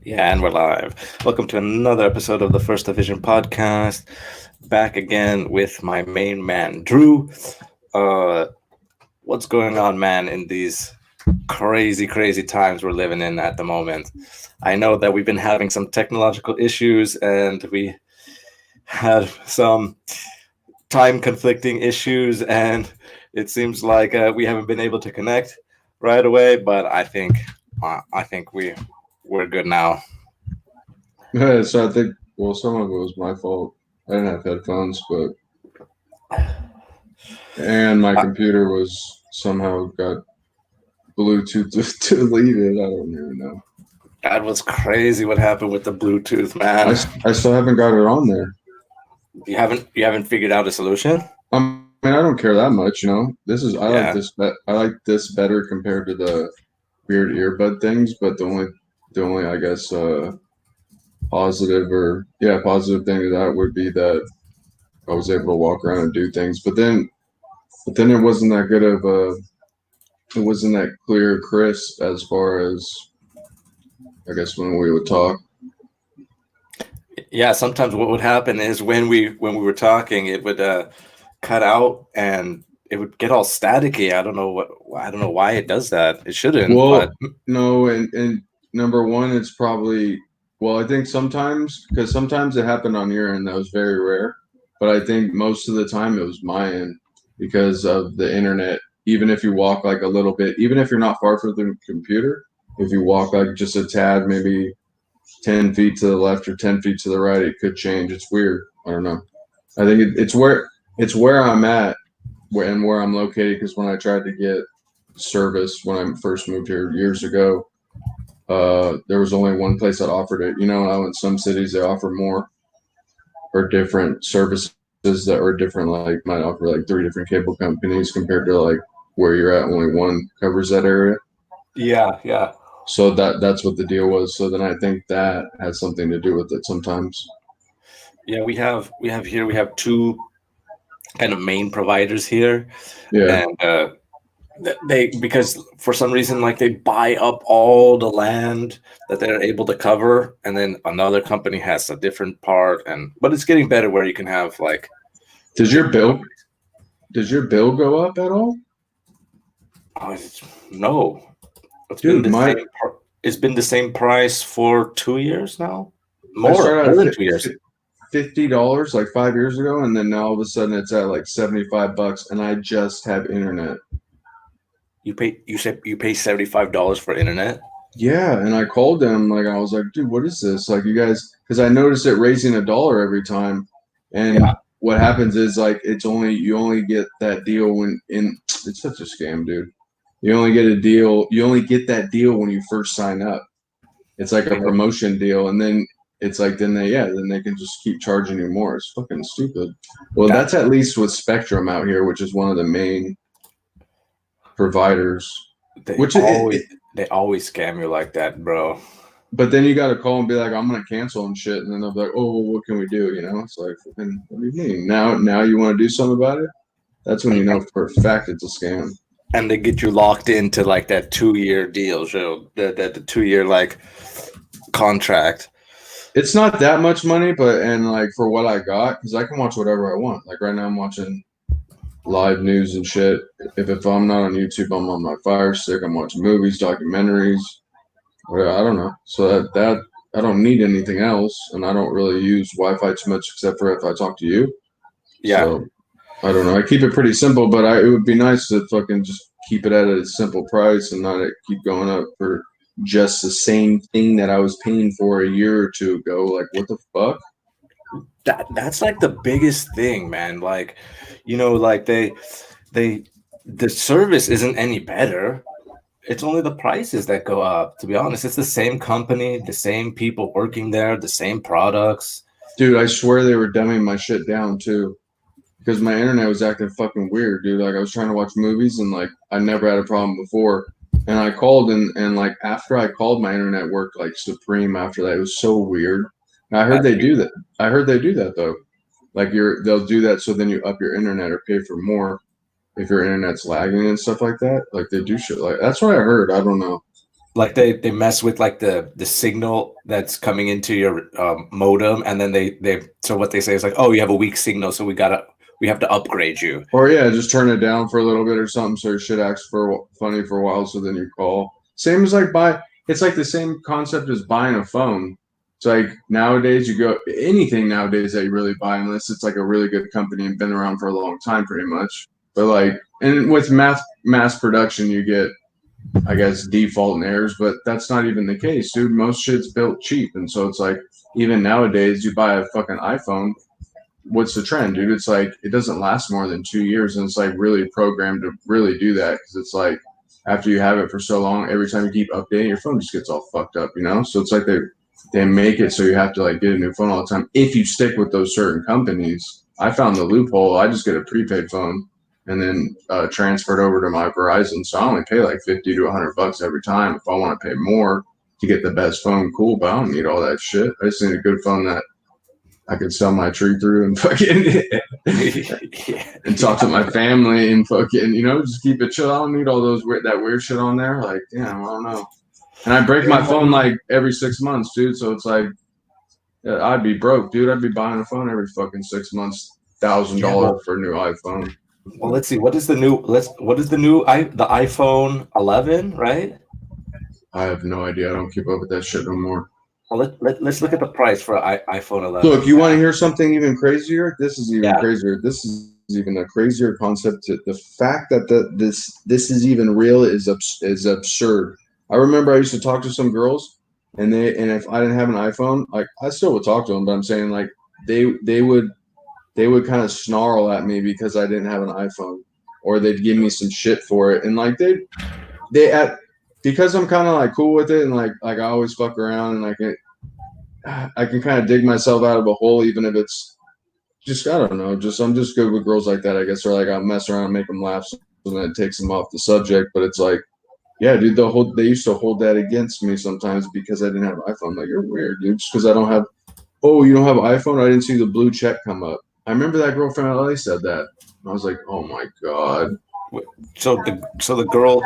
Yeah, and we're live. Welcome to another episode of the First Division podcast. Back again with my main man, Drew. Uh, what's going on, man, in these crazy, crazy times we're living in at the moment? I know that we've been having some technological issues and we had some time conflicting issues, and it seems like we haven't been able to connect right away. But I think we're good now. So I think, well, some of it was my fault. I didn't have headphones, and my computer was somehow got Bluetooth to leave it. I don't even know. That was crazy what happened with the Bluetooth, man. I still haven't got it on there. You haven't figured out a solution? I mean, I don't care that much, you know. I like Yeah. this. I like this better compared to the weird earbud things. But the only, I guess, positive thing to that would be that I was able to walk around and do things. But then it wasn't that good of a it wasn't that clear, crisp as far as I guess when we would talk. Yeah, sometimes what would happen is when we were talking, it would cut out and it would get all staticky. I don't know why it does that. It shouldn't, but Well, no, and number one, it's probably well, I think sometimes because sometimes it happened on your end that was very rare, but I think most of the time it was my end because of the internet. Even if you walk like a little bit, even if you're not far from the computer, if you walk like just a tad, maybe 10 feet to the left or 10 feet to the right, it could change. It's weird. I don't know. I think it's where I'm at and where I'm located because when I tried to get service when I first moved here years ago, there was only one place that offered it. You know, how in some cities they offer more or different services that are different, like might offer like three different cable companies compared to like where you're at, only one covers that area. yeah, yeah. So that's what the deal was. So then I think that has something to do with it sometimes. Yeah, we have two kind of main providers here, Yeah. and they because for some reason like they buy up all the land that they're able to cover, and then another company has a different part, and but it's getting better where you can have like Does your different bill companies. does your bill go up at all? No, it's been Dude, the my same. It's been the same price for 2 years now. I More, started more at than 2 years. $50 like 5 years ago, and then now all of a sudden it's at like $75, and I just have internet. You said you pay $75 for internet. Yeah, and I called them like I was like, dude, what is this? Like you guys, because I noticed it raising $1 every time, Yeah, and what happens is like you only get that deal when in it's such a scam, dude. You only get that deal when you first sign up. It's like a yeah. promotion deal, and then it's like then they can just keep charging you more. It's fucking stupid. Well, That that's at least with Spectrum out here, which is one of the main providers. they Which always they always scam you like that, bro. but then you got to call and be like, I'm gonna cancel and shit, and then they'll be like, oh, well, what can we do? You know, it's like, fucking, what do you mean? Now you want to do something about it? That's when And, you and know for a fact it's a scam. and they get you locked into like that 2 year deal, so the 2 year like contract. It's not that much money, but and like for what I got, because I can watch whatever I want. Like right now, I'm watching live news and shit. If I'm not on YouTube, I'm on my Fire Stick. I'm watching movies, documentaries. I don't know. So that I don't need anything else, and I don't really use Wi-Fi too much, except for if I talk to you. Yeah, So I don't know. I keep it pretty simple, but it would be nice to fucking just keep it at a simple price and not keep going up for just the same thing that I was paying for a year or two ago. Like what the fuck? that's like the biggest thing, man. Like, like they the service isn't any better. It's only the prices that go up. To be honest, it's the same company, the same people working there, the same products. Dude, I swear they were dumbing my shit down too. Because my internet was acting fucking weird, dude. Like I was trying to watch movies and like I never had a problem before. And I called and like after I called, my internet worked like supreme after that. It was so weird. And I heard That's they do that. I heard they do that though. Like they'll do that so then you up your internet or pay for more if your internet's lagging and stuff like that. Like they do shit like that's what I heard. I don't know. like they mess with like the signal that's coming into your modem, and then they so what they say is like, oh, you have a weak signal, so we have to upgrade you. Or yeah, just turn it down for a little bit or something so your shit acts funny for a while, so then you call. Same as like it's like the same concept as buying a phone. It's like nowadays you go anything nowadays that you really buy unless it's like a really good company and been around for a long time pretty much. But like and with mass production you get I guess default and errors, but that's not even the case, dude. Most shit's built cheap, and so it's like even nowadays you buy a fucking iPhone, what's the trend, dude? It's like it doesn't last more than 2 years, and it's like really programmed to really do that because it's like after you have it for so long, every time you keep updating, your phone just gets all fucked up, you know. So it's like they make it so you have to like get a new phone all the time if you stick with those certain companies. I found the loophole. I just get a prepaid phone and then transferred over to my Verizon, so I only pay like $50 to $100 every time. If I want to pay more to get the best phone, cool, but I don't need all that shit. I just need a good phone that I could sell my tree through and fucking and talk to my family and fucking, just keep it chill. I don't need all those that weird shit on there. Like, damn, I don't know. And I break my phone like every 6 months, dude. So it's like, I'd be broke, dude. I'd be buying a phone every fucking 6 months, $1,000 for a new iPhone. Well, let's see. What is the new the iPhone 11, right? I have no idea. I don't keep up with that shit no more. Well, let's look at the price for iPhone 11. Look, you want to hear something even crazier? This is even crazier. This is even a crazier concept. The fact that this is even real is absurd. I remember I used to talk to some girls, and if I didn't have an iPhone, like I still would talk to them, but I'm saying like they would kind of snarl at me because I didn't have an iPhone, or they'd give me some shit for it, and like because I'm kind of like cool with it, and like I always fuck around, and like I can kind of dig myself out of a hole, even if it's just I don't know, I'm just good with girls like that, I guess, or like I mess around and make them laugh, so then it takes them off the subject. But it's like, yeah, dude, they used to hold that against me sometimes because I didn't have an iPhone. Like, you're weird, dude, just because I don't have. Oh, you don't have an iPhone? I didn't see the blue check come up. I remember that girl from LA said that. I was like, oh my god. So the girl,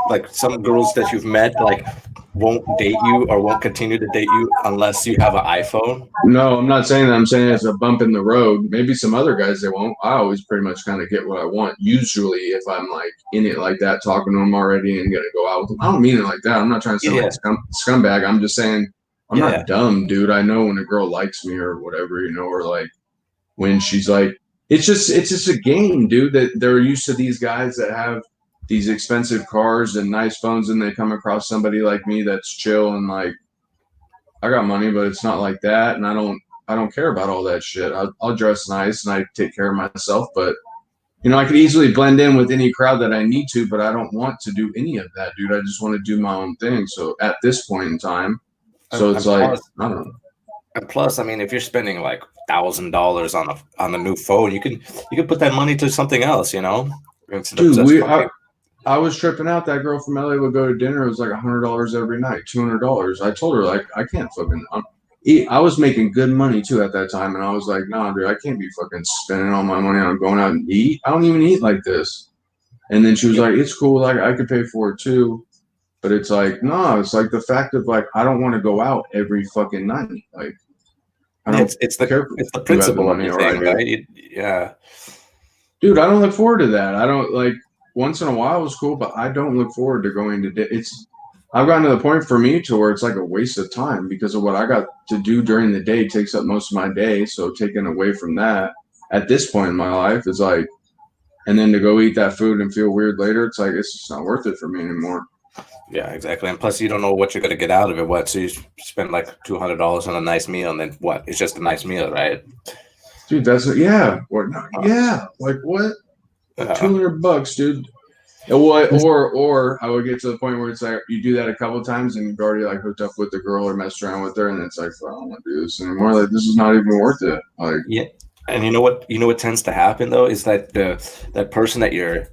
like some girls that you've met, like won't date you or won't continue to date you unless you have an iPhone. No, I'm not saying that. I'm saying it's a bump in the road. Maybe some other guys they won't. I always pretty much kind of get what I want. Usually, if I'm like in it like that, talking to them already and gonna go out with them. I don't mean it like that. I'm not trying to sound like scumbag. I'm just saying I'm not dumb, dude. I know when a girl likes me or whatever, or like when she's like. It's just a game, dude, that they're used to these guys that have these expensive cars and nice phones, and they come across somebody like me that's chill and like I got money, but it's not like that, and I don't care about all that shit. I'll dress nice and I take care of myself, but I could easily blend in with any crowd that I need to, but I don't want to do any of that, dude. I just want to do my own thing. So at this point in time, it's like I don't know. And plus, I mean, if you're spending like $1,000 on a new phone, you can put that money to something else, Dude, I was tripping out. That girl from LA would go to dinner. It was like $100 every night, $200. I told her like I can't fucking eat. I was making good money too at that time, and I was like, nah, dude, I can't be fucking spending all my money on going out and eat. I don't even eat like this. And then she was like, it's cool, like I could pay for it too. But it's like, no, it's like the fact of like I don't want to go out every fucking night. Like it's the principle of the thing, right? Yeah. Dude, I don't look forward to that. I don't like once in a while it was cool, but I don't look forward to going to I've gotten to the point for me to where it's like a waste of time because of what I got to do during the day takes up most of my day. So taken away from that at this point in my life is like, and then to go eat that food and feel weird later, it's like, it's just not worth it for me anymore. Yeah, exactly. And plus, you don't know what you're going to get out of it. What? So you spend like $200 on a nice meal, and then what? It's just a nice meal, right? Dude, that's yeah. What? Yeah, like what? $200, dude. Or I would get to the point where it's like you do that a couple of times, and you've already like hooked up with the girl or messed around with her, and it's like, I don't want to do this anymore. Like this is not even worth it. Like yeah. And you know what tends to happen though is that that person that you're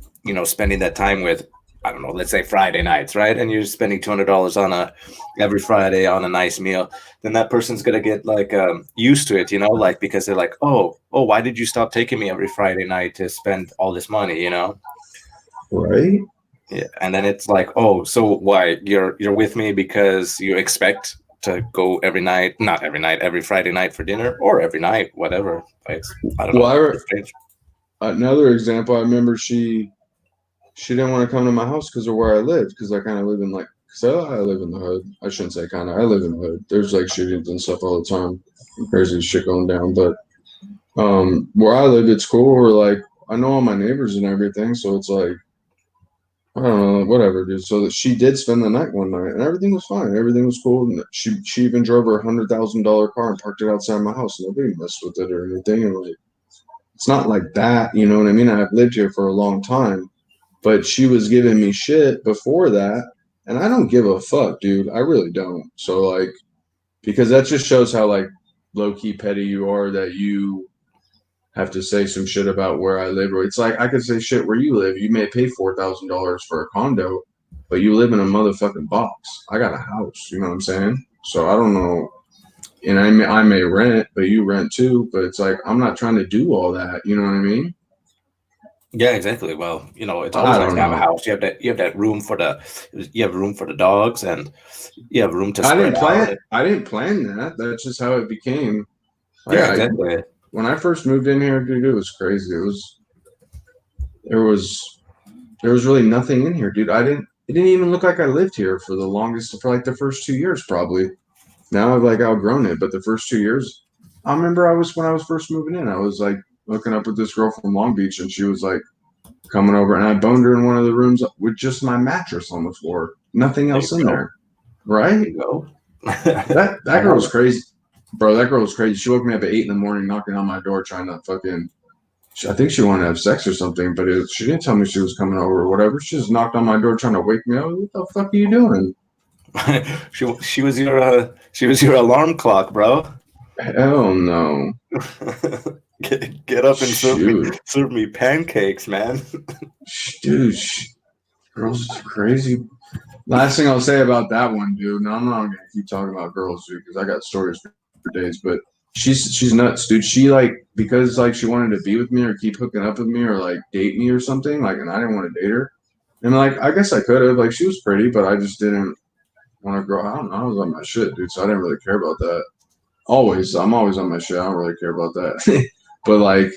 spending that time with. I don't know, let's say Friday nights, right? And you're spending $200 on every Friday on a nice meal. Then that person's going to get like used to it, like because they're like, oh, why did you stop taking me every Friday night to spend all this money, Right. Yeah, and then it's like, oh, so why you're with me because you expect to go every night, not every night, every Friday night for dinner, or every night, whatever. Like, I don't Well, know. It's strange. another example, I remember she didn't want to come to my house because of where I lived, because I kind of live in like, so I live in the hood. I shouldn't say kind of. I live in the hood. There's like shootings and stuff all the time, crazy shit going down. But where I live, it's cool. We're like, I know all my neighbors and everything, so it's like, I don't know, whatever, dude. So that she did spend the night one night, and everything was fine. Everything was cool. And she even drove her $100,000 car and parked it outside my house. Nobody messed with it or anything. And like, it's not like that, you know what I mean? I've lived here for a long time, but she was giving me shit before that, and I don't give a fuck, dude. I really don't. So like, because that just shows how like low key petty you are, that you have to say some shit about where I live. Or it's like I could say shit where you live. You may pay $4,000 for a condo, but you live in a motherfucking box. I got a house. You know what I'm saying? So I don't know. And I may rent, but you rent too. But it's like I'm not trying to do all that. You know what I mean? Yeah, exactly. Well, you know, it's always I nice don't to have a know. house. You have that room for the dogs, and you have room to I spread didn't out. plan. I didn't plan that. That's just how it became. Like Yeah, exactly. when I first moved in here, dude, it was crazy. There was there was really nothing in here, dude. It didn't even look like I lived here for the longest, for like the first 2 years, probably. Now I've like outgrown it, but the first 2 years, I remember when I was first moving in, I was like hooking up with this girl from Long Beach, and she was like coming over, and I boned her in one of the rooms with just my mattress on the floor, nothing There you else in go. there, right? There you go. That girl was crazy, bro. That girl was crazy. She woke me up at 8 in the morning, knocking on my door, trying to fucking. I think she wanted to have sex or something, but she didn't tell me she was coming over or whatever. She just knocked on my door trying to wake me up. What the fuck are you doing? she was your alarm clock, bro. Hell no. Get up and Shoot, serve me pancakes, man. dude, girls is crazy. Last thing I'll say about that one, dude. No, I'm not gonna keep talking about girls, dude, because I got stories for days. But she's nuts, dude. She like, because like she wanted to be with me or keep hooking up with me or like date me or something. Like, and I didn't want to date her. And like, I guess I could have. Like, she was pretty, but I just didn't want to grow. I don't know. I was on my shit, dude. So I didn't really care about that. I'm always on my shit. I don't really care about that. But like,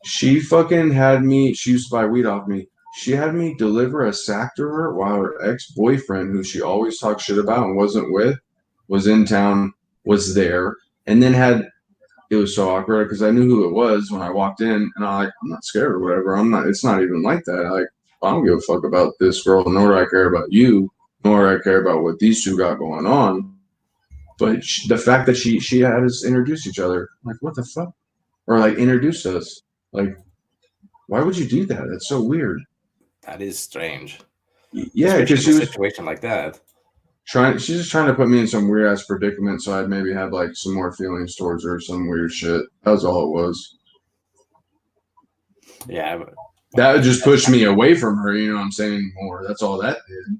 she fucking had me. She used to buy weed off me. She had me deliver a sack to her while her ex-boyfriend, who she always talked shit about and wasn't with, was in town, was there, and then had. It was so awkward because I knew who it was when I walked in, and I'm not scared or whatever. I'm not. It's not even like that. Like, I don't give a fuck about this girl, nor do I care about you, nor do I care about what these two got going on. But the fact that she had us introduce each other, like, what the fuck, or like introduce us, like, why would you do that? That's so weird. That is strange, Yeah, especially because in a situation like that. she's just trying to put me in some weird ass predicament so I'd maybe have like some more feelings towards her, some weird shit. That's all it was. Yeah, That would just push me away from her, you know what I'm saying? More. That's all that did.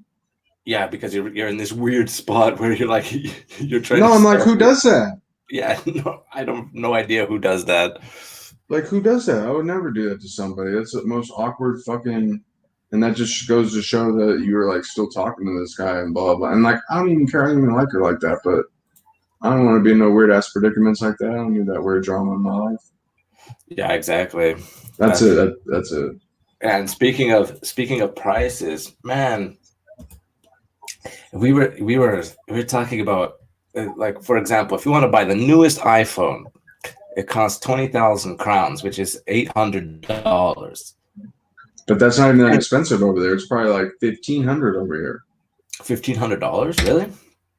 yeah, because you're in this weird spot where you're like you're trying No, to I'm like, start. who does that? Yeah, no, I don't no idea who does that. Like, who does that? I would never do that to somebody. That's the most awkward fucking. And that just goes to show that you were like still talking to this guy and blah blah blah. And like, I don't even care. I don't even like her like that. But I don't want to be in no weird ass predicaments like that. I don't need that weird drama in my life. Yeah, exactly. That's it. That's it. And speaking of prices, man, we were talking about like, for example, if you want to buy the newest iPhone, it costs 20,000 crowns, which is $800. But that's not even that expensive over there. It's probably like 1,500 over here. $1,500, really?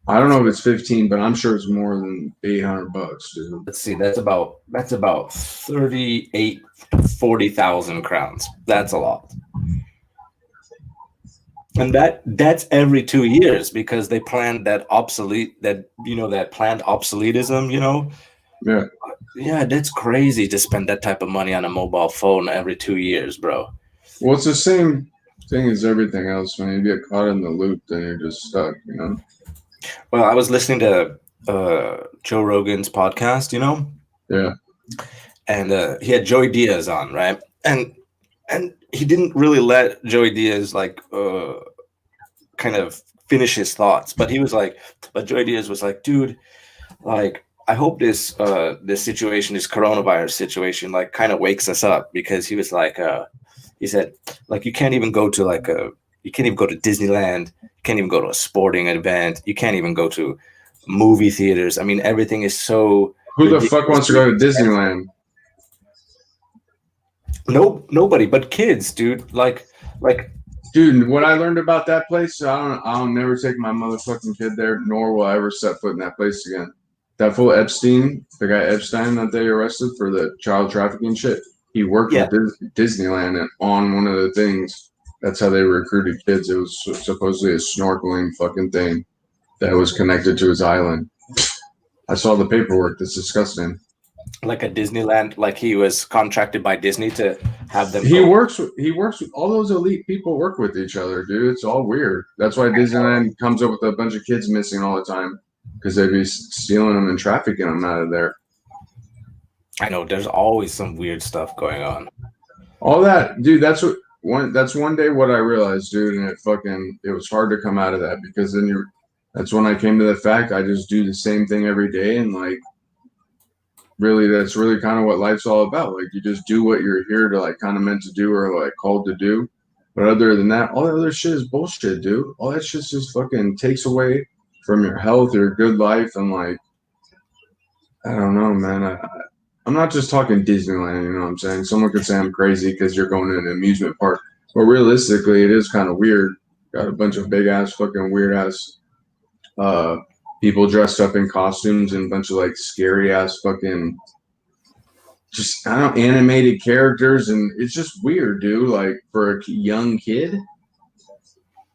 I don't know if it's 15, but I'm sure it's more than $800, dude. Let's see. That's about 38 to 40,000 crowns. That's a lot. And that's every 2 years because they planned that planned obsoletism. Yeah. Yeah, that's crazy to spend that type of money on a mobile phone every 2 years, bro. Well, it's the same thing as everything else. When you get caught in the loop, then you're just stuck, you know? Well, I was listening to Joe Rogan's podcast, Yeah. and he had Joey Diaz on, right? And and he didn't really let Joey Diaz like kind of finish his thoughts, but Joey Diaz was like, dude, like I hope this situation, this coronavirus situation, like kind of wakes us up, because he was like, he said, like you can't even go to Disneyland, you can't even go to a sporting event, you can't even go to movie theaters. I mean, everything is so. Who the fuck wants to go to Disneyland? Nobody but kids, dude. Like. Dude, what I learned about that place, I'll never take my motherfucking kid there, nor will I ever set foot in that place again. That fool Epstein, the guy Epstein that they arrested for the child trafficking shit, he worked with Disneyland, and on one of the things, that's how they recruited kids. It was supposedly a snorkeling fucking thing that was connected to his island. I saw the paperwork. That's disgusting. Like a Disneyland, like he was contracted by Disney to have them. He works with all those elite people. Work with each other, dude. It's all weird. That's why Disneyland comes up with a bunch of kids missing all the time, because they'd be stealing them and trafficking them out of there. I know there's always some weird stuff going on. All that, dude. That's one day what I realized, dude, and it was hard to come out of that, because then that's when I came to the fact I just do the same thing every day, and like. Really, that's really kind of what life's all about. Like, you just do what you're here to, like, kind of meant to do, or like called to do. But other than that, all that other shit is bullshit, dude. All that shit just fucking takes away from your health, your good life, and like, I don't know, man. I'm not just talking Disneyland, you know what I'm saying? Someone could say I'm crazy because you're going to an amusement park, but realistically, it is kind of weird. Got a bunch of big ass, fucking weird ass, people dressed up in costumes and a bunch of like scary ass fucking just animated characters, and it's just weird, dude. Like for a young kid.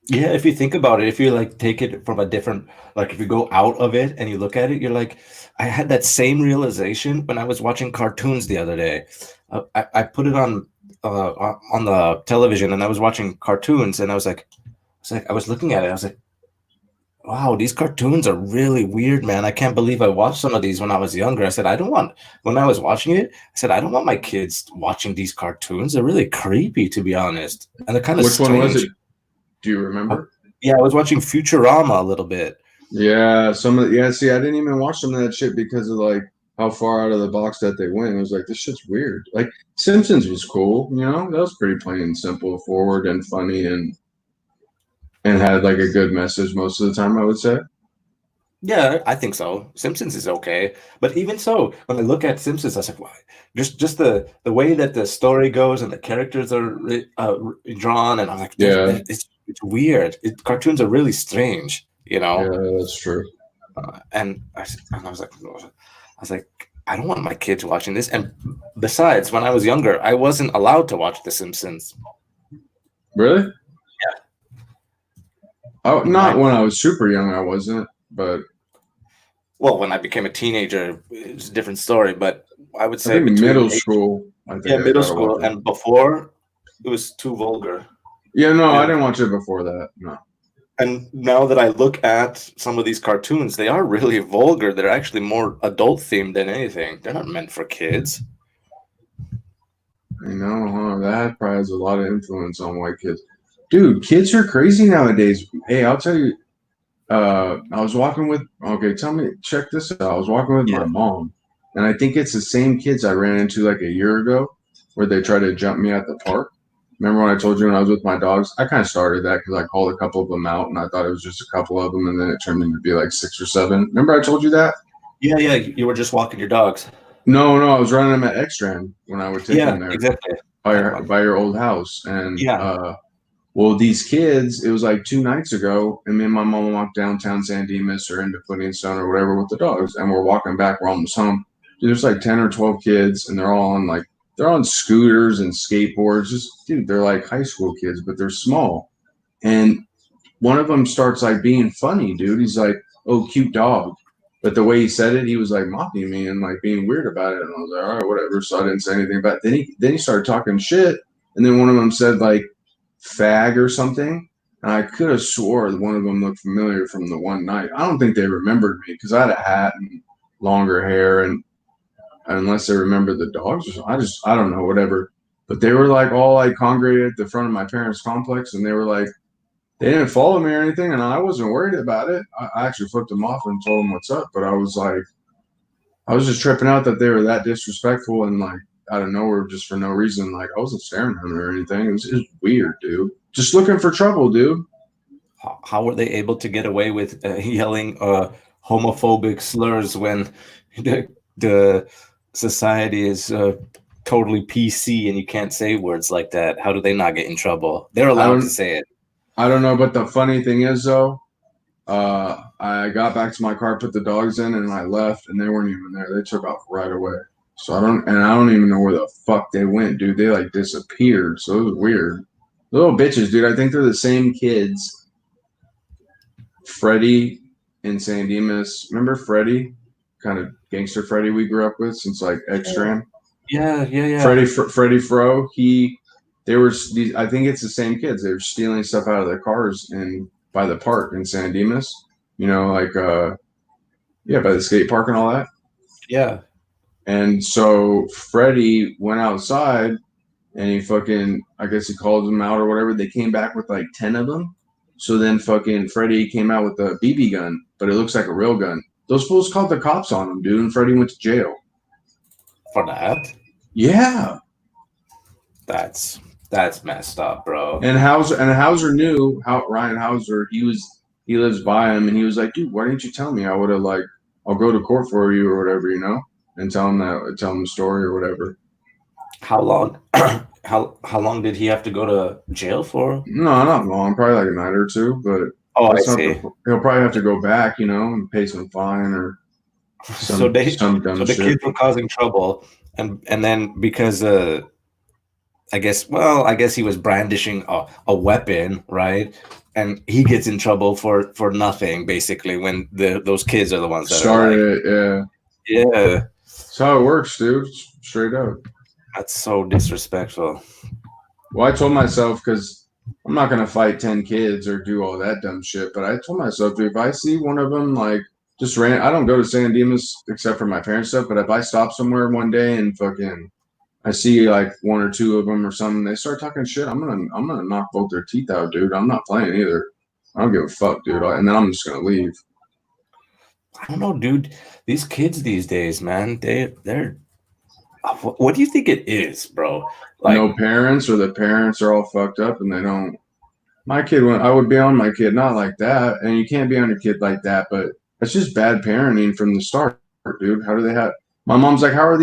Yeah, if you think about it, if you like take it from a different, like if you go out of it and you look at it, you're like, I had that same realization when I was watching cartoons the other day. I put it on the television and I was watching cartoons, and I was looking at it, I was like, wow, these cartoons are really weird, man. I can't believe I watched some of these when I was younger. I said, when I was watching it, I said, I don't want my kids watching these cartoons. They're really creepy, to be honest. And they're kind of strange. Which one was it? Do you remember? Yeah, I was watching Futurama a little bit. Yeah, see, I didn't even watch some of that shit because of like how far out of the box that they went. It was like, this shit's weird. Like Simpsons was cool, you know? That was pretty plain and simple, forward and funny, and had like a good message most of the time, I would say. Yeah, I think so. Simpsons is okay, but even so, when I look at Simpsons, I was like, why? Just the way that the story goes and the characters are drawn, and I'm like, yeah, it's weird. Cartoons are really strange, you know. Yeah, that's true. And I was like, I don't want my kids watching this. And besides, when I was younger, I wasn't allowed to watch The Simpsons. Really? Yeah. Oh, not when I was super young, I wasn't. But well, when I became a teenager, it's a different story. But I would say middle school. Middle school, and before it was too vulgar. Yeah, no, I didn't watch it before that. No. And now that I look at some of these cartoons, they are really vulgar. They're actually more adult themed than anything. They're not meant for kids. I know, huh? That probably has a lot of influence on white kids. Dude, kids are crazy nowadays. Hey, I'll tell you. I was walking with. Okay, check this out. I was walking with my mom, and I think it's the same kids I ran into like a year ago, where they tried to jump me at the park. Remember when I told you when I was with my dogs? I kind of started that because I called a couple of them out, and I thought it was just a couple of them, and then it turned into be like 6 or 7. Remember I told you that? Yeah, you were just walking your dogs. No, I was running them at Extran when I would take them there. Exactly. By your old house, and well, these kids, it was like 2 nights ago, and me and my mom walked downtown San Dimas or into Puddingstone or whatever with the dogs, and we're walking back. We're almost home. Dude, there's like 10 or 12 kids, and they're all on scooters and skateboards. Dude, they're like high school kids, but they're small. And one of them starts like being funny, dude. He's like, "Oh, cute dog," but the way he said it, he was like mocking me and like being weird about it. And I was like, "All right, whatever." So I didn't say anything. But then he started talking shit, and then one of them said like fag or something, and I could have swore that one of them looked familiar from the one night. I don't think they remembered me because I had a hat and longer hair, and unless they remember the dogs or something, I don't know, whatever. But they were like all like congregated at the front of my parents' complex, and they were like, they didn't follow me or anything, and I wasn't worried about it. I actually flipped them off and told them what's up, but I was like, I was just tripping out that they were that disrespectful and like out of nowhere just for no reason. Like I wasn't staring at them or anything. It was weird, dude. Just looking for trouble, dude. How were they able to get away with yelling homophobic slurs when the society is totally PC and you can't say words like that? How do they not get in trouble? They're allowed to say it. I don't know, but the funny thing is though, I got back to my car, put the dogs in, and I left, and they weren't even there. They took off right away. So I don't even know where the fuck they went, dude. They like disappeared. So it was weird. Little bitches, dude. I think they're the same kids. Freddie in San Dimas. Remember Freddie? Kind of gangster Freddie we grew up with since like X-Tram. Yeah. Freddie Fro. They were these. I think it's the same kids. They were stealing stuff out of their cars and by the park in San Dimas. You know, like by the skate park and all that. Yeah. And so Freddie went outside and he fucking, I guess he called them out or whatever. They came back with like 10 of them. So then fucking Freddie came out with a BB gun, but it looks like a real gun. Those fools called the cops on him, dude, and Freddie went to jail. For that? Yeah. That's messed up, bro. And Hauser knew how Ryan Hauser, he lives by him, and he was like, dude, why didn't you tell me? I would have like, I'll go to court for you or whatever, you know, and tell him the story or whatever. How long? How long did he have to go to jail for? No, not long. Probably like a night or two. But I see. He'll probably have to go back, you know, and pay some fine or some dumb shit. The kids were causing trouble, and then because I guess he was brandishing a weapon, right? And he gets in trouble for nothing, basically, when those kids are the ones that started it. Yeah. That's how it works, dude. Straight up. That's so disrespectful. Well, I told myself, because I'm not going to fight 10 kids or do all that dumb shit, but I told myself, dude, if I see one of them, like, just ran, I don't go to San Dimas except for my parents' stuff, but if I stop somewhere one day and fucking I see like one or two of them or something, they start talking shit, I'm gonna knock both their teeth out, dude. I'm not playing either. I don't give a fuck, dude. And then I'm just going to leave. I don't know, dude. These kids these days, man, they're what do you think it is, bro? Like, no parents, or the parents are all fucked up and they don't. My kid, I would be on my kid, not like that. And you can't be on your kid like that, but it's just bad parenting from the start, dude. How do they have? My mom's like, how are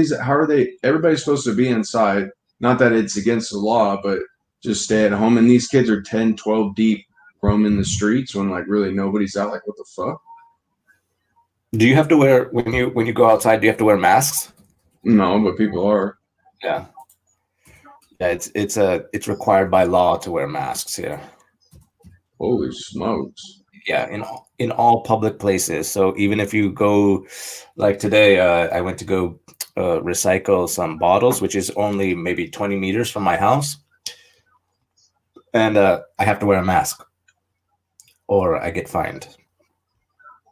they? Everybody's supposed to be inside. Not that it's against the law, but just stay at home. And these kids are 10, 12 deep, roaming the streets when like really nobody's out. Like, what the fuck? Do you have to wear when you go outside? Do you have to wear masks? No, but people are. Yeah. It's required by law to wear masks here. Holy smokes! Yeah, in all public places. So even if you go, like today, I went to go recycle some bottles, which is only maybe 20 meters from my house, and I have to wear a mask, or I get fined.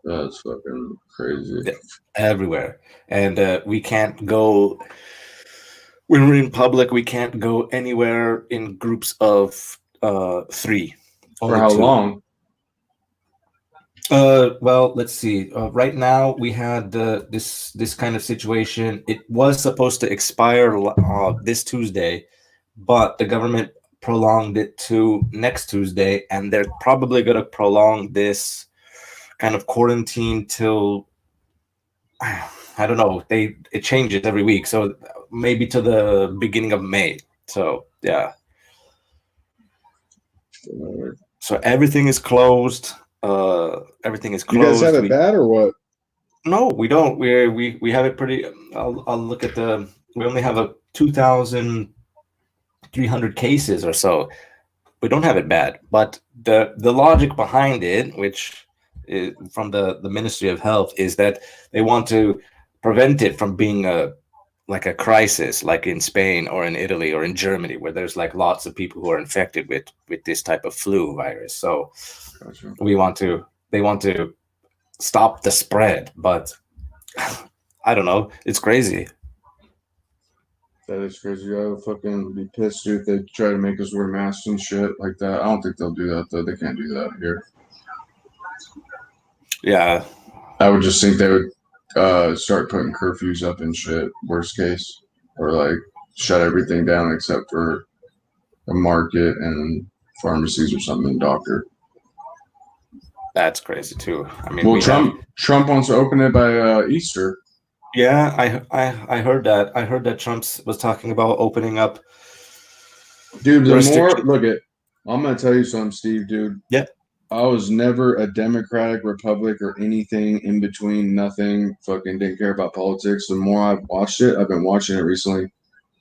That's fucking crazy. Yeah, everywhere. And we can't go, when we're in public, we can't go anywhere in groups of 3. For how long? Well, let's see. Right now, we had this kind of situation. It was supposed to expire this Tuesday, but the government prolonged it to next Tuesday, and they're probably going to prolong this kind of quarantine till, I don't know, it changes every week, so maybe to the beginning of May. So yeah, so everything is closed. Everything is closed. You guys have it bad or what? No, we don't. We have it pretty. I'll look at we only have 2,300 cases or so. We don't have it bad, but the logic behind it, which is from the Ministry of Health, is that they want to prevent it from being a crisis, like in Spain or in Italy or in Germany, where there's like lots of people who are infected with this type of flu virus. So gotcha. They want to stop the spread, but I don't know. It's crazy. That is crazy. I would fucking be pissed, dude, if they try to make us wear masks and shit like that. I don't think they'll do that, though. They can't do that here. Yeah, I would just think they would start putting curfews up and shit, worst case. Or, like, shut everything down except for a market and pharmacies or something, and doctor. that's crazy too. I mean, Well, Trump wants to open it by Easter. Yeah, I heard that. I heard that Trump was talking about opening up. Dude, the more look at, I'm gonna tell you something, Steve, dude. Yeah. I was never a Democratic, Republic, or anything in between. Nothing. Fucking didn't care about politics. The more I've watched it, I've been watching it recently.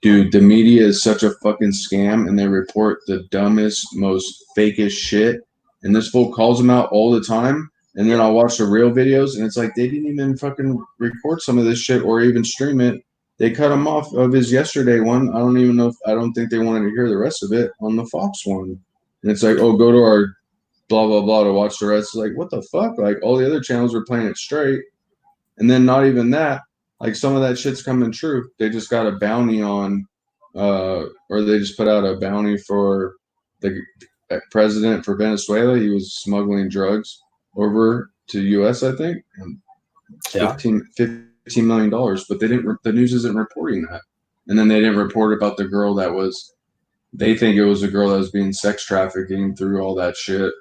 Dude, the media is such a fucking scam, and they report the dumbest, most fakest shit. And this fool calls them out all the time. And then I'll watch the real videos, and it's like they didn't even fucking record some of this shit or even stream it. They cut him off of his yesterday one. I don't even know if I don't think they wanted to hear the rest of it on the Fox one. And it's like, oh, go to our blah blah blah to watch the rest. It's like, what the fuck? Like all the other channels were playing it straight, and then not even that. Like some of that shit's coming true. They just got a bounty on, or they just put out a bounty for the president for Venezuela. He was smuggling drugs over to U.S. I think, and $15 million. But they didn't. The news isn't reporting that. And then they didn't report about the girl that was. They think it was a girl that was being sex trafficking through all that shit.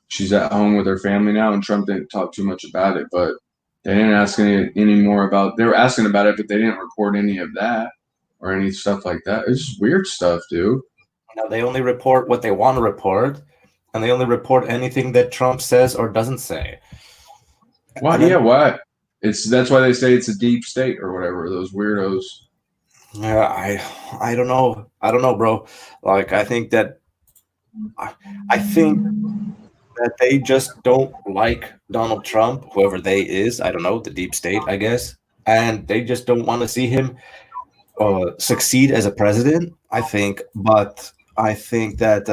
She's at home with her family now, and Trump didn't talk too much about it, but they didn't ask any more about. They were asking about it, but they didn't report any of that or any stuff like that. It's just weird stuff, dude. No, they only report what they want to report, and they only report anything that Trump says or doesn't say. Why? Yeah, why? That's why they say it's a deep state or whatever. Those weirdos. Yeah, I don't know. I don't know, bro. Like I think that they just don't like Donald Trump, whoever they is. I don't know, the deep state, I guess, and they just don't want to see him succeed as a president. I think, but I think that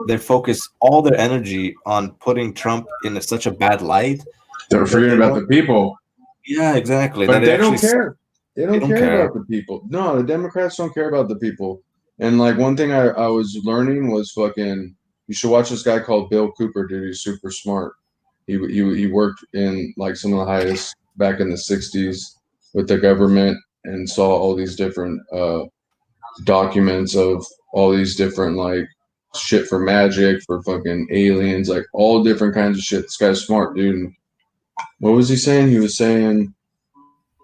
they focus all their energy on putting Trump in such a bad light. They're forgetting about the people. Yeah, exactly. But they don't care. They don't care about the people. No, the Democrats don't care about the people. And like one thing I was learning was fucking. You should watch this guy called Bill Cooper, dude. He's super smart. He worked in like some of the highest back in the 60s with the government and saw all these different documents of all these different like shit for magic, for fucking aliens, like all different kinds of shit. This guy's smart, dude. And what was he saying? He was saying,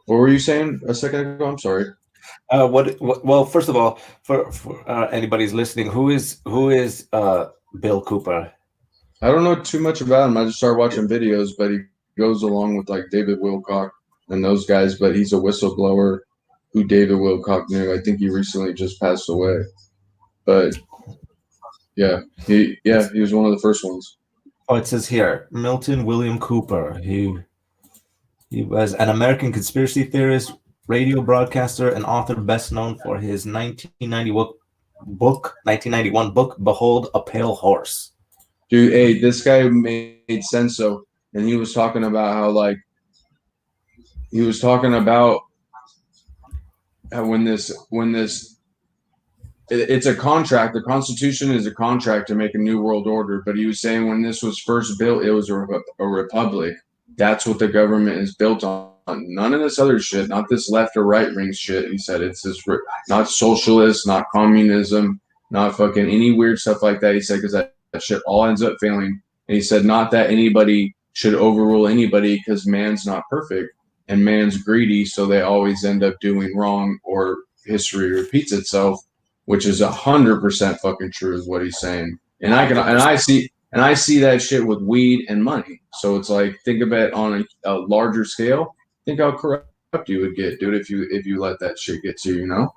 what were you saying a second ago? I'm sorry. Well, first of all, for anybody's listening, who is Bill Cooper? I don't know too much about him. I just started watching videos, but he goes along with like David Wilcock and those guys. But he's a whistleblower who David Wilcock knew. I think he recently just passed away. But yeah, he was one of the first ones. Oh, it says here, Milton William Cooper. He was an American conspiracy theorist, radio broadcaster, and author best known for his 1991 book, Behold a Pale Horse. Dude, hey, this guy made sense though. And he was talking about how like when this it's a contract. The Constitution is a contract to make a new world order. But he was saying when this was first built, it was a republic. That's what the government is built on. None of this other shit, not this left or right wing shit. He said it's this not socialist, not communism, not fucking any weird stuff like that. He said because that shit all ends up failing. And he said not that anybody should overrule anybody because man's not perfect and man's greedy, so they always end up doing wrong or history repeats itself, which is 100% fucking true is what he's saying. And I see that shit with weed and money. So it's like think of it on a larger scale. Think how corrupt you would get, dude, if you let that shit get to you, you know.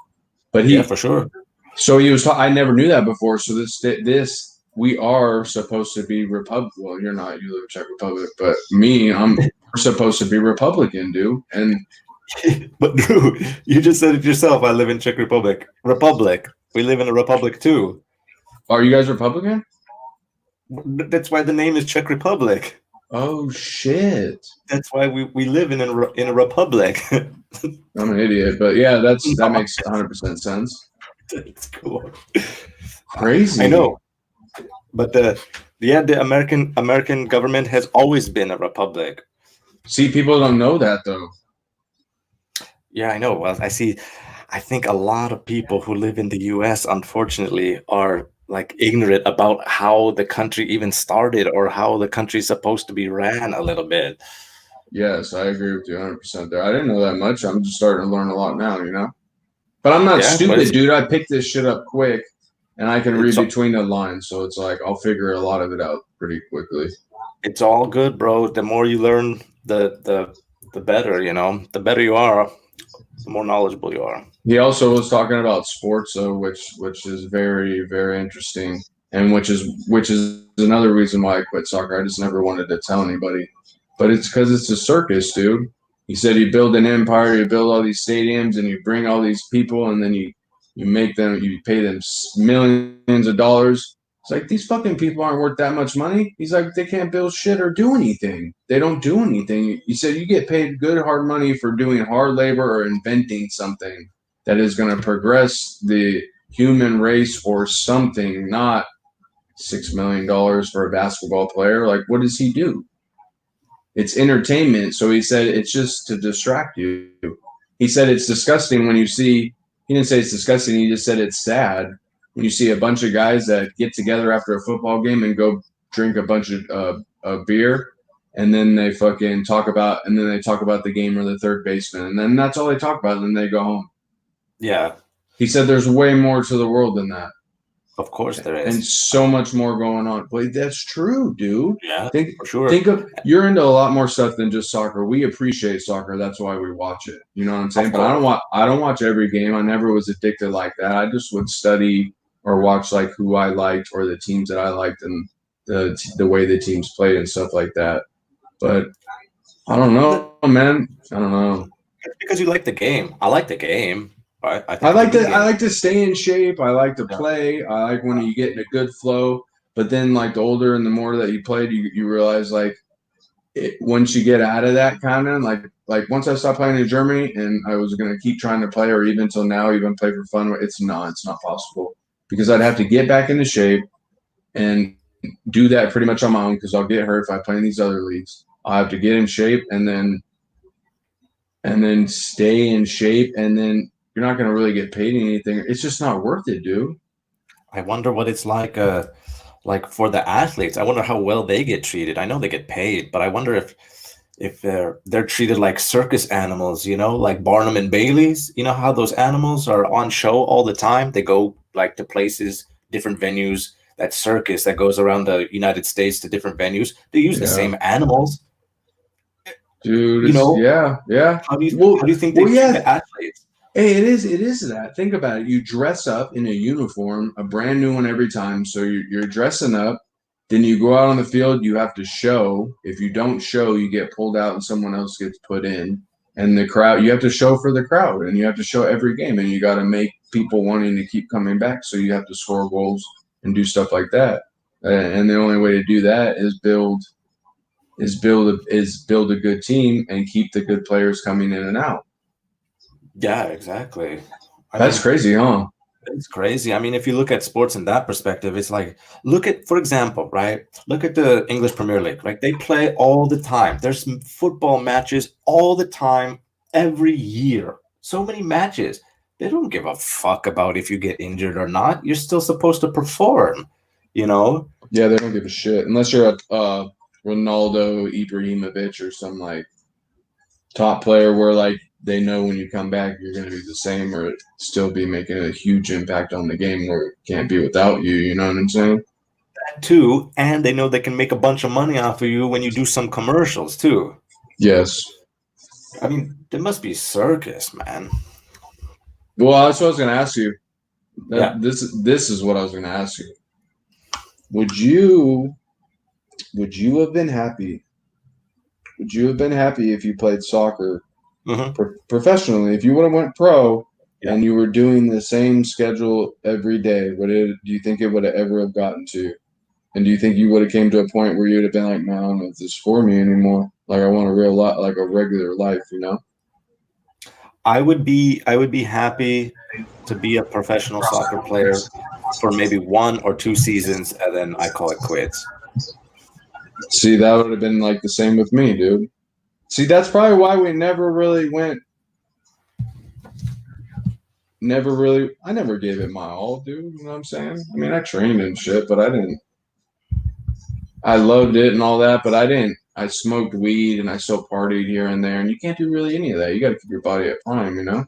But yeah, for sure. So he was. I never knew that before. So this we are supposed to be Republican. Well, you're not. You live in Czech Republic, but me, I'm supposed to be Republican, dude. And but Drew, you just said it yourself. I live in Czech Republic. We live in a republic too. Are you guys Republican? That's why the name is Czech Republic. Oh shit! That's why we live in a republic. I'm an idiot, but yeah, that No, makes 100% sense. it's cool. I Crazy. know, but the American government has always been a republic. See, people don't know that though. Yeah, I know. Well, I think a lot of people who live in the US, unfortunately, are like ignorant about how the country even started or how the country is supposed to be ran a little bit. Yes, I agree with you 100% there. I didn't know that much. I'm just starting to learn a lot now, you know? But I'm not Yeah, but stupid, dude. I picked this shit up quick and I can read it's between the lines. So it's like I'll figure a lot of it out pretty quickly. it's all good, bro. The more you learn, the better, you know. The better you are, the more knowledgeable you are. He also was talking about sports, though, which is very, very interesting, and which is another reason why I quit soccer. I just never wanted to tell anybody, but it's because it's a circus, dude. He said you build an empire, you build all these stadiums, and you bring all these people, and then you pay them millions of dollars. It's like these fucking people aren't worth that much money. He's like they can't build shit or do anything. They don't do anything. He said you get paid good hard money for doing hard labor or inventing something that is going to progress the human race or something, not $6 million for a basketball player. Like, what does he do? It's entertainment. So he said it's just to distract you. He said it's disgusting when you see, he didn't say it's disgusting, he just said it's sad when you see a bunch of guys that get together after a football game and go drink a bunch of beer. And then they fucking talk about, and then they talk about the game or the third baseman. And then that's all they talk about. And then they go home. Yeah, He said there's way more to the world than that. of course there And is. so much more going on. But that's true, dude. Yeah, Think for sure. think of you're into a lot more stuff than just soccer. We appreciate soccer. That's why we watch it. You know what I'm saying? Of But course. I don't watch every game. I never was addicted like that. I just would study or watch like who I liked or the teams that I liked and the way the teams played and stuff like that. But I don't know, man. I don't know. It's because you like the game. I like the game. Right? I I think it's a like good to I game. like to stay in shape. I like to Yeah. play. I like when you get in a good flow. But then, like the older and the more that you played, you realize like once you get out of that kind of like once I stopped playing in Germany and I was gonna keep trying to play or even till now even play for fun. It's not possible because I'd have to get back into shape and do that pretty much on my own because I'll get hurt if I play in these other leagues. I have to get in shape and then stay in shape and then you're not going to really get paid anything. It's just not worth it, dude. I wonder what it's like for the athletes. I wonder how well they get treated. I know they get paid, but I wonder if they're treated like circus animals, you know, like Barnum and Bailey's. You know how those animals are on show all the time? They go like to places, different venues. That circus that goes around the United States to different venues. They use the Yeah, same animals. dude. You know, Yeah. how do you think they Well, treat yeah. the athletes? Hey, it is that. Think about it. You dress up in a uniform, a brand new one every time. So you're dressing up. Then you go out on the field. You have to show. If you don't show, you get pulled out and someone else gets put in. And the crowd, you have to show for the crowd, and you have to show every game, and you got to make people wanting to keep coming back. So you have to score goals and do stuff like that. And the only way to do that is build a good team and keep the good players coming in and out. Yeah, exactly. I That's mean, crazy, huh? it's crazy. I mean, if you look at sports in that perspective, it's like, look at, for example, right? Look at the English Premier League, right? They play all the time. There's football matches all the time, every year. So many matches. They don't give a fuck about if you get injured or not. You're still supposed to perform, you know? Yeah, they don't give a shit unless you're a Ronaldo, Ibrahimovic, or some like top player where like they know when you come back you're going to be the same or still be making a huge impact on the game where it can't be without you. You know what I'm saying? Too, and they know they can make a bunch of money off of you when you do some commercials too. Yes. I mean, there must be circus, man. Well, that's what I was going to ask you. Yeah. This is what I was going to ask you. Would you have been happy? Would you have been happy if you played soccer Hmm. professionally? If you would have went pro Yeah. and you were doing the same schedule every day, do you think it would have ever have gotten to you? And do you think you would have came to a point where you'd have been like, no, I don't know if this is for me anymore? Like I want a real lot, like a regular life, you know? I would be happy to be a professional soccer player for maybe 1 or 2 seasons, and then I call it quits. See, that would have been like the same with me, dude. See, that's probably why we never really went. I never gave it my all, dude. You know what I'm saying? I mean, I trained and shit, but I didn't. I loved it and all that, but I didn't. I smoked weed and I still partied here and there, and you can't do really any of that. You got to keep your body at prime, you know?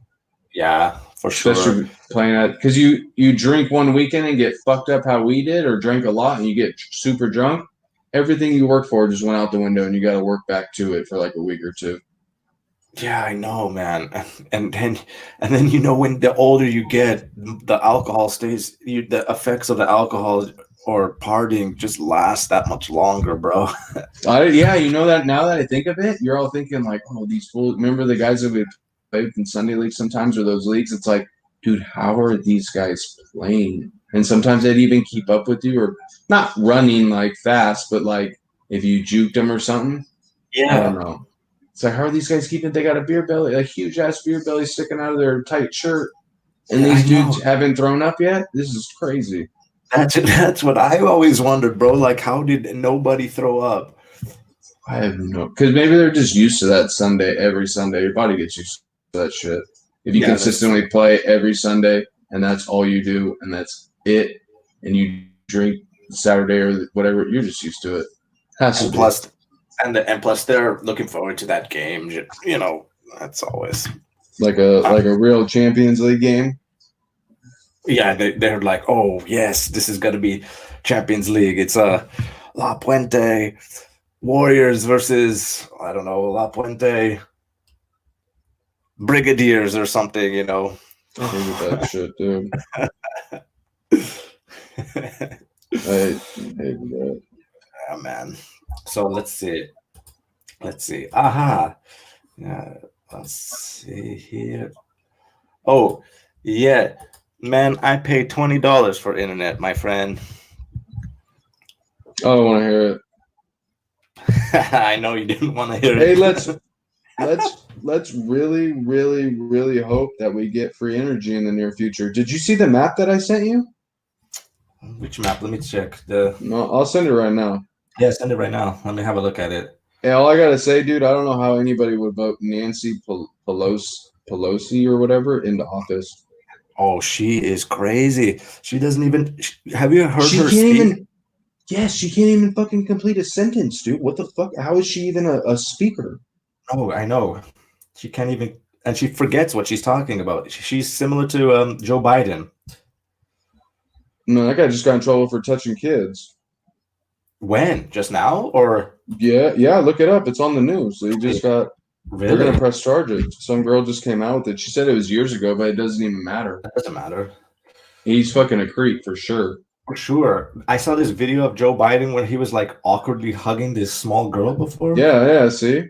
Yeah, for sure. Especially playing at, because you drink one weekend and get fucked up how we did, or drink a lot and you get super drunk. Everything you worked for just went out the window, and you got to work back to it for like a week or two. Yeah, I know, man. And then when the older you get, the alcohol stays. The effects of the alcohol or partying just last that much longer, bro. Yeah, you know that now that I think of it, you're all thinking like, oh, these fools. Remember the guys that we played in Sunday league sometimes, or those leagues? It's like, dude, how are these guys playing? And sometimes they'd even keep up with you, or not running like fast, but like if you juked them or something. I don't know. It's like, how are these guys keeping? They got a beer belly, a huge ass beer belly sticking out of their tight shirt, and Yeah, these dudes haven't thrown up yet. This is crazy. That's what I always wondered, bro. Like, how did nobody throw up? I have no, because maybe they're just used to that Sunday, every Sunday. Your body gets used to that shit. If you consistently play every Sunday and that's all you do and that's it, and you drink Saturday or whatever, you're just used to it. And plus, they're looking forward to that game. You know, that's always like a real Champions League game. Yeah, they're like, oh yes, this is gonna be Champions League. It's a La Puente Warriors versus, I don't know, La Puente Brigadiers or something, you know. I hate that shit, dude. I hate that. Yeah, man. So let's see. Aha. Yeah, let's see here. Oh, yeah. Man, I paid $20 for internet, my friend. Oh, I want to hear it. I know you didn't want to hear it. Hey, let's really, really, really hope that we get free energy in the near future. Did you see the map that I sent you? Which map? Let me check. No, I'll send it right now. Yeah, send it right now. Let me have a look at it. Yeah, all I gotta say, dude, I don't know how anybody would vote Nancy Pelosi or whatever into office. Oh, she is crazy. She doesn't even. Have you heard she her can't speak? Even. Yes, she can't even fucking complete a sentence, dude. What the fuck? How is she even a speaker? Oh, I know. She can't even, and she forgets what she's talking about. She's similar to Joe Biden. No, that guy just got in trouble for touching kids. When? Just now? Or yeah, look it up. It's on the news. He just got. Really? They're gonna press charges. Some girl just came out with it. She said it was years ago, but it doesn't even matter. That doesn't matter. He's fucking a creep for sure. For sure. I saw this video of Joe Biden where he was like awkwardly hugging this small girl before. Yeah. See.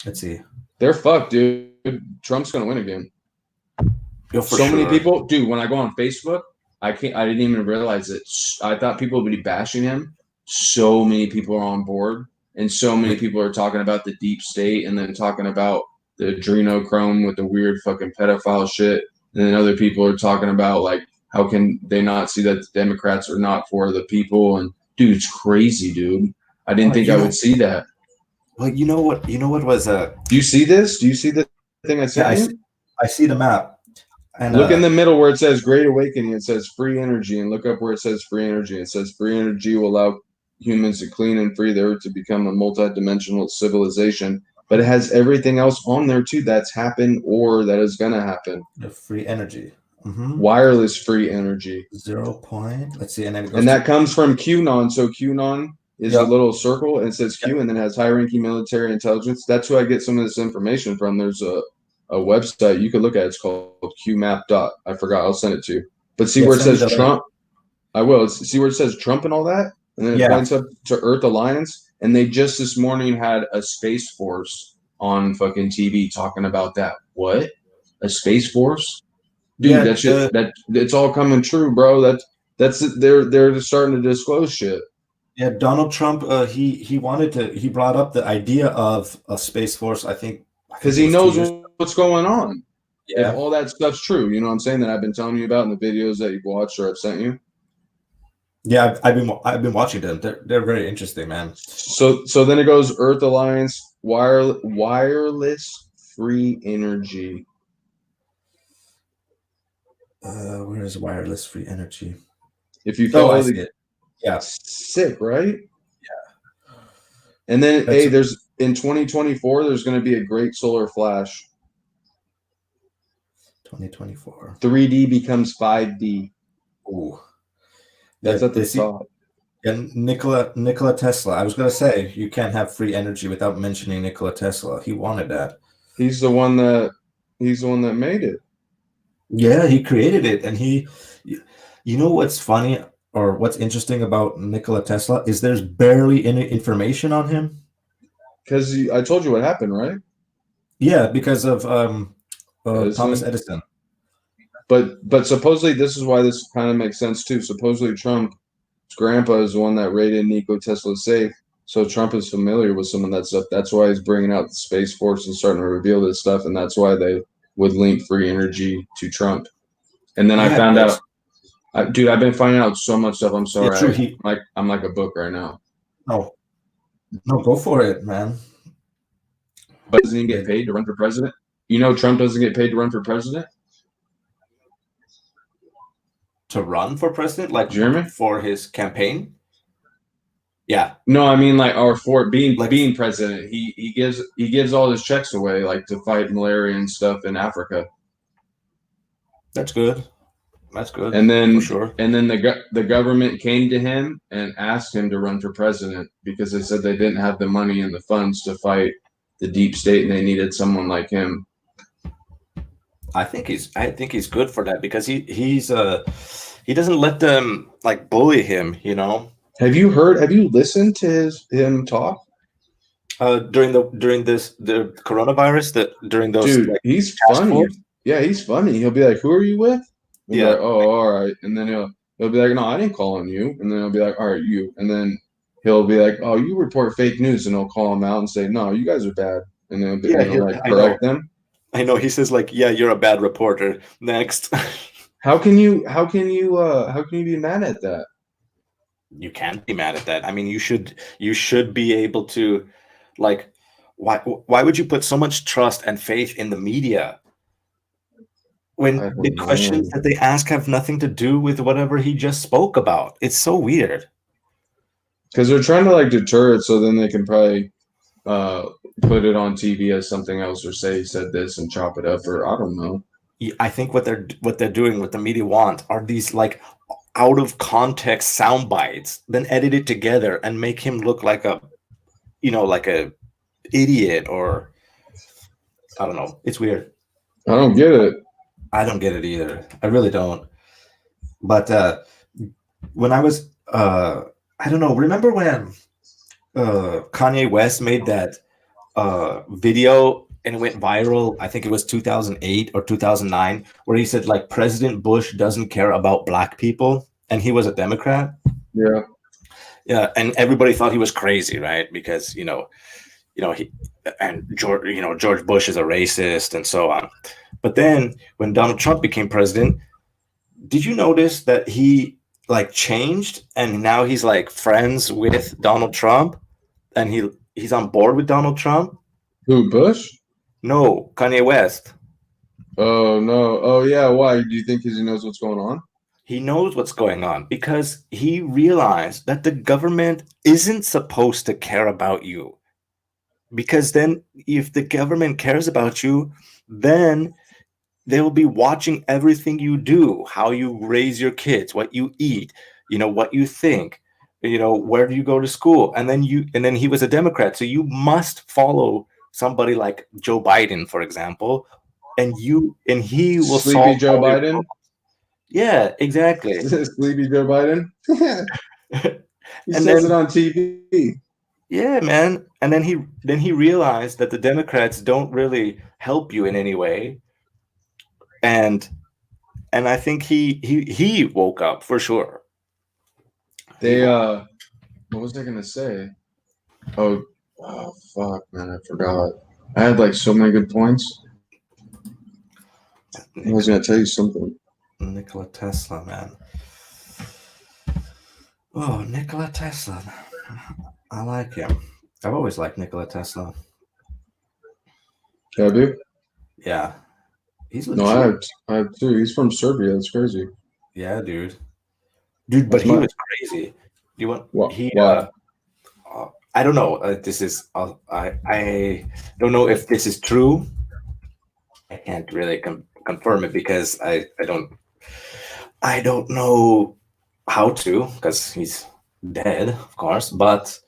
Let's see. They're fucked, dude. Trump's gonna win again. Many people, dude. When I go on Facebook, I didn't even realize it. I thought people would be bashing him. So many people are on board. And so many people are talking about the deep state and then talking about the adrenochrome with the weird fucking pedophile shit. And then other people are talking about, like, how can they not see that the Democrats are not for the people? And, dude, it's crazy, dude. I didn't think I would see that. Well, you know what was Do you see this? Do you see the thing I sent you? I see the map. And look in the middle where it says Great Awakening. It says free energy. And look up where it says free energy. It says free energy will allow humans to clean and free the earth to become a multi-dimensional civilization, but it has everything else on there too that's happened or that is going to happen. The free energy, wireless free energy. 0 point. Let's see, and then that comes from QAnon. So QAnon is a little circle and it says Q, and then it has high-ranking military intelligence. That's who I get some of this information from. There's a website you could look at. It's called QMap. I forgot. I'll send it to you. But see where it says Trump. I will. See where it says Trump and all that. And then it points up to Earth Alliance. And they just this morning had a Space Force on fucking TV talking about that. What? A Space Force? Dude, that shit, that it's all coming true, bro. They're starting to disclose shit Yeah, Donald Trump. He brought up the idea of a space force. I because think it he was two knows years. what's going on. If Yeah, all that stuff's true, you know what I'm saying, that I've been telling you about in the videos that you've watched or I've sent you. yeah. I've been watching them. They're very interesting, man. So then it goes Earth Alliance, wireless free energy. Where is wireless free energy? If you Oh, I follow see the it. Yeah, sick, right? And then that's there's in 2024, there's going to be a great solar flash. 2024. 3D becomes 5D. Ooh, yeah. That's at the They see. top. And Nikola Tesla. I was gonna say you can't have free energy without mentioning Nikola Tesla. He wanted that. He's the one that made it. Yeah, he created it, and you know what's funny or what's interesting about Nikola Tesla is there's barely any information on him. Because I told you what happened, right? Yeah, because of Thomas Edison. Edison. But supposedly this is why this kind of makes sense too. Supposedly Trump's grandpa is the one that raided Nikola Tesla's safe. So Trump is familiar with some of that stuff. That's why he's bringing out the Space Force and starting to reveal this stuff, and that's why they would link free energy to Trump. And then I Yeah, found because out, dude, I've been finding out so much stuff. I'm yeah, true. sorry, I'm like a book right now. No, no, go for it, man. But doesn't he get Yeah, paid to run for president? You know, Trump doesn't get paid to run for president. to run for president, like Do you hear me? for his campaign. Yeah, No, I mean like, or for like being president, he gives all his checks away, like to fight malaria and stuff in Africa. that's good. That's good And for then sure. the government came to him and asked him to run for president because they said they didn't have the money and the funds to fight the deep state, and they needed someone like him. I think he's good for that because he doesn't let them like bully him, you know. Have you listened to him talk? During the coronavirus, during those Dude, like he's task funny. force. Yeah, he's funny. He'll be like, "Who are you with?" He'll be Yeah, like, "Oh, all right." And then he'll be like, "No, I didn't call on you." And then he'll be like, "All right, you." And then he'll be like, "Oh, you report fake news," and he'll call him out and say, "No, you guys are bad." And then yeah. like I know. correct them. I know. He says like, "Yeah, you're a bad reporter." Next, How can you be mad at that? you can't be mad at that. I mean, you should be able to, like, why would you put so much trust and faith in the media I when the don't questions know. that they ask have nothing to do with whatever he just spoke about? It's so weird. Because they're trying to like deter it, so then they can probably uh put it on TV as something else, or say he said this and chop it up, or I don't know. I think what they're doing, what the media want, are these like out of context sound bites, then edit it together and make him look like like a idiot, or I don't know. It's weird. I don't get it. I don't get it either. I really don't. But when I was I don't know. Remember when Kanye West made that video and it went viral? I think it was 2008 or 2009, where he said like President Bush doesn't care about black people, and he was a Democrat. Yeah. Yeah, and everybody thought he was crazy, right? Because he and George Bush is a racist and so on. But then when Donald Trump became president, did you notice that he like changed and now he's like friends with Donald Trump and he's on board with Donald Trump? Who, Bush? No, Kanye West. Oh no. Oh yeah. Why? Do you think because he knows what's going on? He knows what's going on because he realized that the government isn't supposed to care about you. Because then if the government cares about you, then they will be watching everything you do, how you raise your kids, what you eat, what you think, where do you go to school? And then he was a Democrat, so you must follow somebody like Joe Biden, for example, and he will Sleepy solve Joe all your Biden. problems. Yeah, exactly. Sleepy Joe Biden. He And says it then on TV. yeah, man. And then he realized that the Democrats don't really help you in any way. And I think he woke up for sure. They what was I gonna say? Oh, fuck, man, I forgot. I had like so many good points. I was gonna tell you something. Nikola Tesla, man. Oh, Nikola Tesla. I like him. I've always liked Nikola Tesla. Have you? Yeah. He's No, legit. I have too. He's from Serbia. That's crazy. Yeah, dude. Dude, but That's he my was crazy. You want what? he Why? I don't know. This is I don't know if this is true. I can't really confirm it because I don't know how to because he's dead, of course. But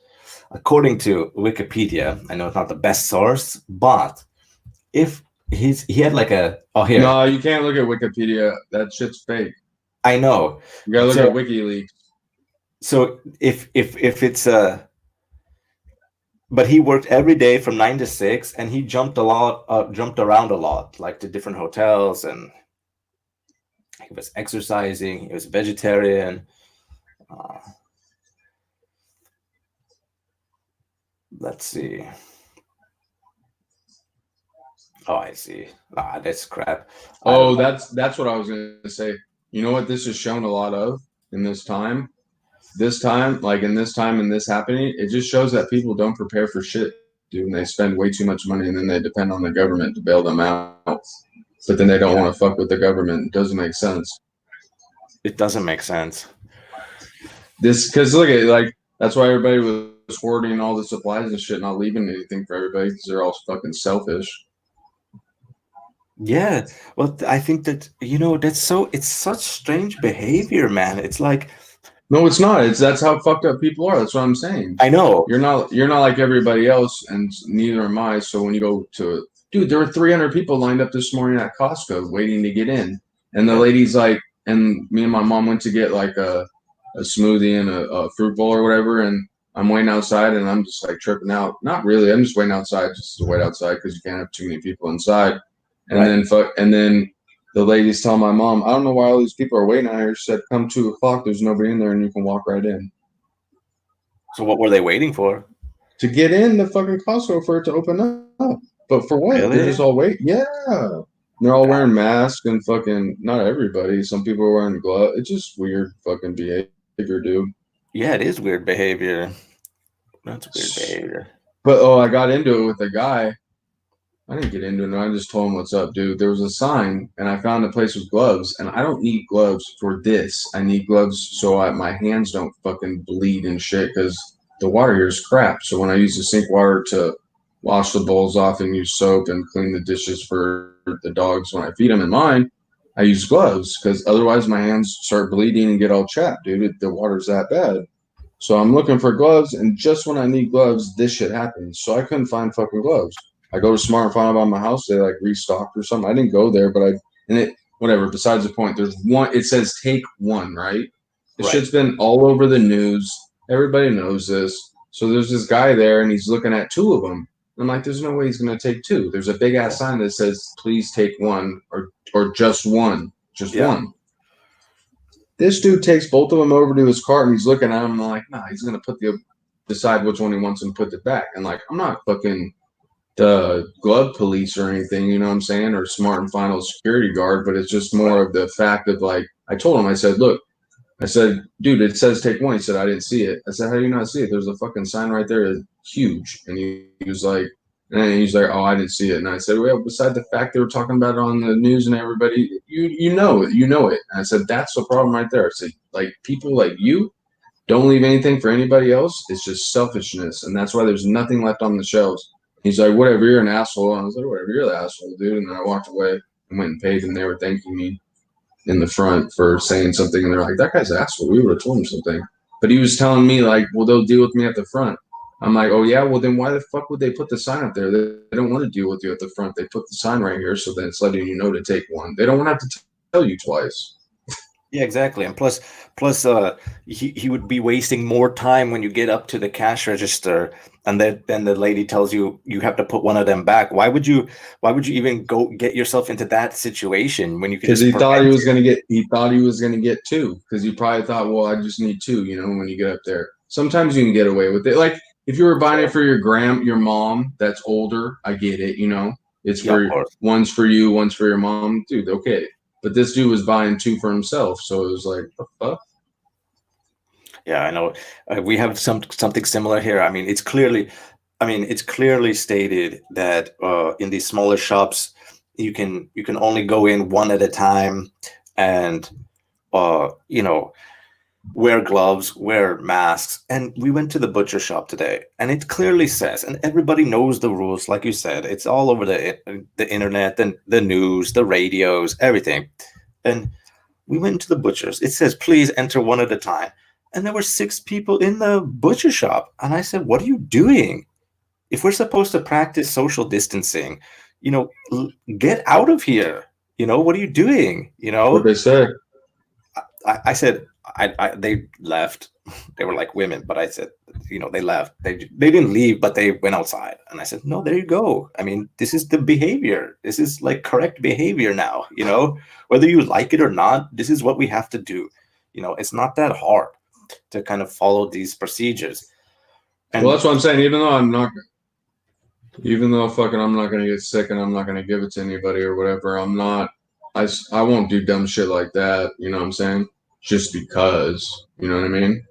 according to Wikipedia, I know it's not the best source, but if he had like a here No, you can't look at Wikipedia. That shit's fake. I know. You gotta look So at WikiLeaks. so if it's a but he worked every day from 9 to 6, and he jumped jumped around a lot, like to different hotels, and he was exercising. He was vegetarian. Uh, let's see. Oh, I see. Ah, that's crap. I don't Oh, know. that's what I was gonna say. You know what this has shown a lot of in this time? This time, like in this time and this happening, it just shows that people don't prepare for shit, dude, and they spend way too much money and then they depend on the government to bail them out. But then they don't Yeah, want to fuck with the government. It doesn't make sense. it doesn't make sense. This because look at like that's why everybody was hoarding all the supplies and shit, not leaving anything for everybody because they're all fucking selfish. Yeah. Well, I think that it's such strange behavior, man. It's like No, it's not. It's that's how fucked up people are. That's what I'm saying. I know. You're not like everybody else, and neither am I. So when you go to dude, there were 300 people lined up this morning at Costco waiting to get in, and the Yeah. lady's like, and me and my mom went to get like a smoothie and a fruit bowl or whatever, and I'm waiting outside, and I'm just like tripping out. Not really. I'm just waiting outside just to wait outside because you can't have too many people inside. And Right. then and then the lady's telling my mom, I don't know why all these people are waiting out here. She said, come 2 o'clock, there's nobody in there, and you can walk right in. So what were they waiting for? To get in the fucking Costco for it to open up. But for what? They're Really? just all wait. Yeah. They're all That, wearing masks and fucking not everybody. Some people are wearing gloves. It's just weird fucking behavior, dude. yeah, it is weird behavior. That's weird behavior. But I got into it with a guy. I didn't get into it. No, I just told him what's up, dude. There was a sign, and I found a place with gloves, and I don't need gloves for this. I need gloves so my hands don't fucking bleed and shit because the water here is crap. So when I use the sink water to wash the bowls off and use soap and clean the dishes for the dogs when I feed them in mine, I use gloves because otherwise my hands start bleeding and get all chapped, dude. The water's that bad. So I'm looking for gloves, and just when I need gloves, this shit happens. So I couldn't find fucking gloves. I go to Smart and Final by my house, they like restocked or something. I didn't go there, but whatever. Besides the point, there's one. It says take one, right? The Right. shit's been all over the news. Everybody knows this. So there's this guy there, and he's looking at 2 of them. I'm like, there's no way he's gonna take two. There's a big ass sign that says, please take one, or just one, just Yeah. one. This dude takes both of them over to his cart and he's looking at them. And I'm like, nah, he's gonna decide which one he wants and put it back. And like, I'm not fucking the glove police or anything, you know what I'm saying, or Smart and Final security guard, but it's just more of the fact of like, I told him, I said, look, I said, dude, it says take one. He said, I didn't see it. I said, how do you not see it? There's a fucking sign right there, it's huge. And he was like, and he's like, oh, I didn't see it. And I said, well, beside the fact they were talking about it on the news and everybody, you know it. And I said, that's the problem right there. I said, like, people like you don't leave anything for anybody else. It's just selfishness. And that's why there's nothing left on the shelves. He's like, whatever, you're an asshole. And I was like, whatever, you're the asshole, dude. And then I walked away and went and paid, and they were thanking me in the front for saying something. And they're like, that guy's an asshole. We would have told him something. But he was telling me, like, well, they'll deal with me at the front. I'm like, oh, yeah, well, then why the fuck would they put the sign up there? They don't want to deal with you at the front. They put the sign right here, so then it's letting you know to take one. They don't want to have to tell you twice. Yeah, exactly. And plus, he would be wasting more time when you get up to the cash register, and then the lady tells you you have to put one of them back. Why would you even go get yourself into that situation when you could Because just he thought prevent it? he thought he was gonna get two. Because he probably thought, well, I just need two. When you get up there, sometimes you can get away with it. Like if you were buying it for your mom that's older, I get it. It's Yeah, of for course. one's for you, one's for your mom, dude. Okay, but this dude was buying two for himself, so it was like, the fuck. Yeah, I know. We have something similar here. I mean, it's clearly stated that in these smaller shops, you can only go in one at a time, and you know, wear gloves, wear masks. And we went to the butcher shop today, and it clearly says, and everybody knows the rules, like you said, it's all over the internet and the news, the radios, everything. And we went to the butcher's. It says, please enter one at a time. And there were six people in the butcher shop. And I said, what are you doing? If we're supposed to practice social distancing, get out of here. What are you doing? What they say. I said, they left. They were like women, but I said, they left. They didn't leave, but they went outside. And I said, no, there you go. I mean, this is the behavior. This is like correct behavior now. Whether you like it or not, this is what we have to do. It's not that hard to kind of follow these procedures. Well, And that's what I'm saying. Even though fucking I'm not gonna get sick and I'm not gonna give it to anybody or whatever, I'm not. I won't do dumb shit like that. You know what I'm saying? Just because. You know what I mean?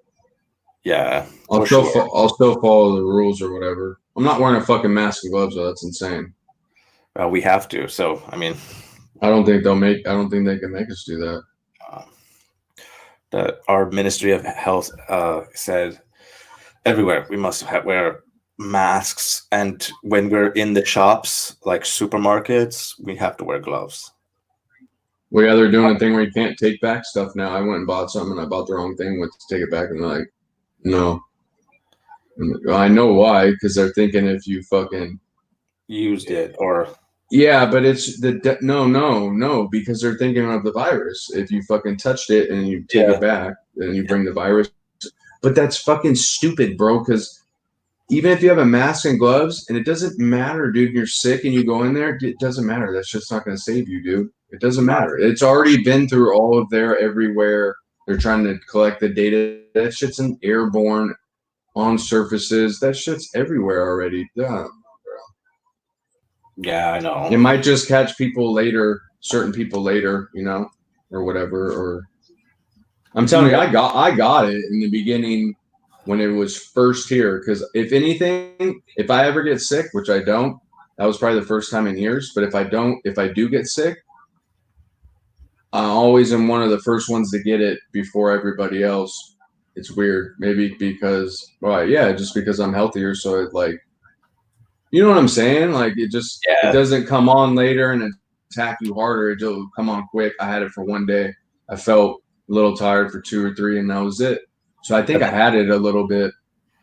yeah, for sure. I'll still follow the rules or whatever. I'm not wearing a fucking mask and gloves though. That's insane. We have to. So, I mean, I don't think they can make us do that. uh, our Ministry of Health said everywhere we must wear masks, and when we're in the shops like supermarkets, we have to wear gloves. Well, yeah, they're doing a thing where you can't take back stuff now. I went and bought something and I bought the wrong thing, went to take it back, and they're like, no. I know why, because they're thinking if you fucking Used it, or yeah, but it's no, because they're thinking of the virus. If you fucking touched it and you take yeah, it back, then you bring the virus. But that's fucking stupid, bro. Because even if you have a mask and gloves, and it doesn't matter, dude. You're sick and you go in there, it doesn't matter. That's just not going to save you, dude. It doesn't matter. It's already been through all of their everywhere. They're trying to collect the data. That shit's an airborne on surfaces. That shit's everywhere already. Yeah. yeah, I know. It might just catch people later, certain people later, or whatever. Or I'm telling you, I got it in the beginning when it was first here. Because if anything, if I ever get sick, which I don't, that was probably the first time in years. But if I do get sick, I always am one of the first ones to get it before everybody else. It's weird, maybe because, well, yeah, just because I'm healthier, so it like, you know what I'm saying? Like it Yeah, doesn't come on later and attack you harder. It'll come on quick. I had it for one day. I felt a little tired for two or three, and that was it. So I think and I had it a little bit,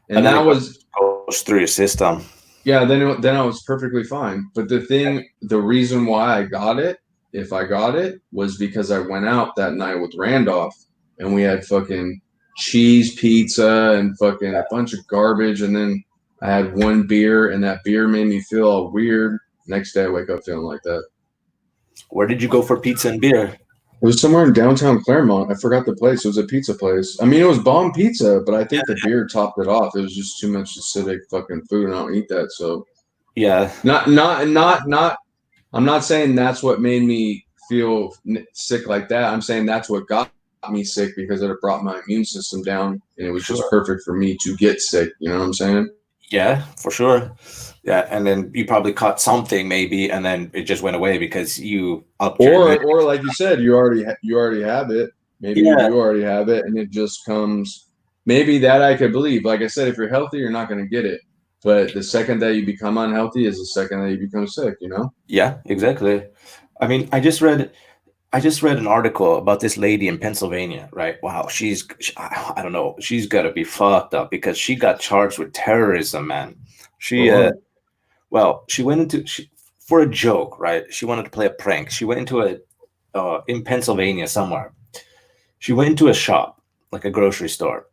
and and then that it was goes through your system. yeah. Then I was perfectly fine. But the reason why I got it, if I got it, was because I went out that night with Randolph, and we had fucking cheese pizza and fucking a bunch of garbage, and then I had one beer, and that beer made me feel all weird. Next day, I wake up feeling like that. Where did you go for pizza and beer? It was somewhere in downtown Claremont. I forgot the place. It was a pizza place. I mean, it was bomb pizza, but I think the beer topped it off. It was just too much acidic fucking food, and I don't eat that. So Yeah, not. I'm not saying that's what made me feel sick like that. I'm saying that's what got me sick because it brought my immune system down, and it was just sure. perfect for me to get sick. You know what I'm saying? Yeah, for sure. Yeah, and then you probably caught something maybe, and then it just went away because you upped your immune. Or like you said, you already have it. Maybe you Yeah, do already have it, and it just comes. Maybe that I could believe. Like I said, if you're healthy, you're not going to get it. But the second that you become unhealthy is the second that you become sick. You know? yeah, exactly. I mean, I just read an article about this lady in Pennsylvania, right? Wow, I don't know, she's got to be fucked up because she got charged with terrorism, man. For She what? well, she went into for a joke, right? She wanted to play a prank. She went into a in Pennsylvania somewhere, She went to a shop, like a grocery store,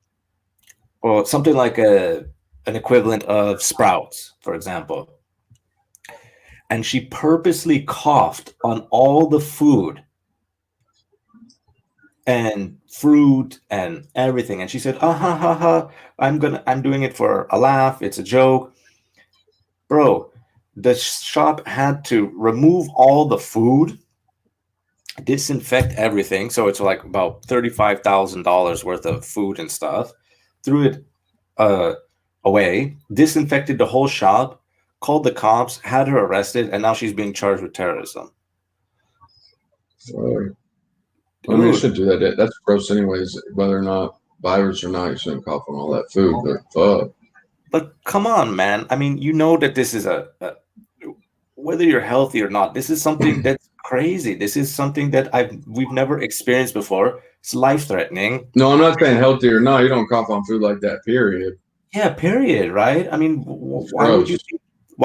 or something like an equivalent of Sprouts, for example. And she purposely coughed on all the food and fruit and everything. And she said, "Ah ha ha ha, I'm doing it for a laugh. It's a joke." Bro, the shop had to remove all the food, disinfect everything. So it's like about $35,000 worth of food and stuff. Threw it away, disinfected the whole shop, called the cops, had her arrested, and now she's being charged with terrorism. I mean, you should do that. That's gross, anyways. Whether or not virus or not, you shouldn't cough on all that food. But fuck. But come on, man. I mean, you know that this is a whether you're healthy or not, this is something that's crazy. This is something that we've never experienced before. It's life-threatening. No, I'm not saying healthy or not. You don't cough on food like that, period. Yeah, period, right? I mean, why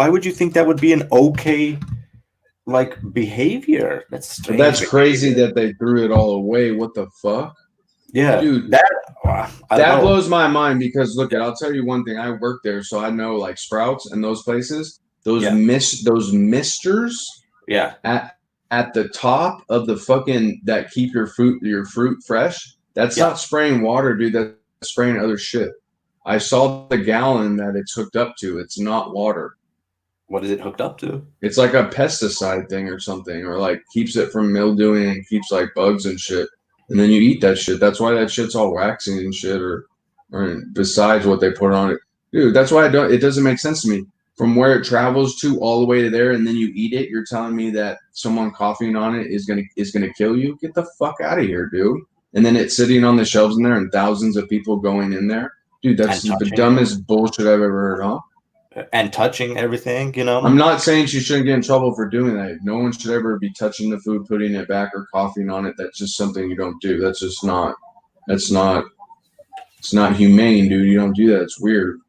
would you think that would be an okay like behavior? That's strange. That's crazy that they threw it all away. What the fuck? Yeah, dude, that blows my mind because look, I'll tell you one thing. I work there, so I know like Sprouts and those places. Those misters. Yeah. At the top of the fucking that keep your fruit fresh. That's not spraying water, dude. That's spraying other shit. I saw the gallon that it's hooked up to. It's not water. What is it hooked up to? It's like a pesticide thing or something, or like keeps it from mildewing and keeps like bugs and shit. And then you eat that shit. That's why that shit's all waxy and shit, or besides what they put on it. Dude, that's why it doesn't make sense to me. From where it travels to all the way to there, and then you eat it, you're telling me that someone coughing on it is gonna kill you? Get the fuck out of here, dude. And then it's sitting on the shelves in there and thousands of people going in there. Dude, that's the dumbest bullshit I've ever heard, huh? And touching everything, you know? I'm not saying she shouldn't get in trouble for doing that. No one should ever be touching the food, putting it back, or coughing on it. That's just something you don't do. That's just not, it's not humane, dude. You don't do that. It's weird.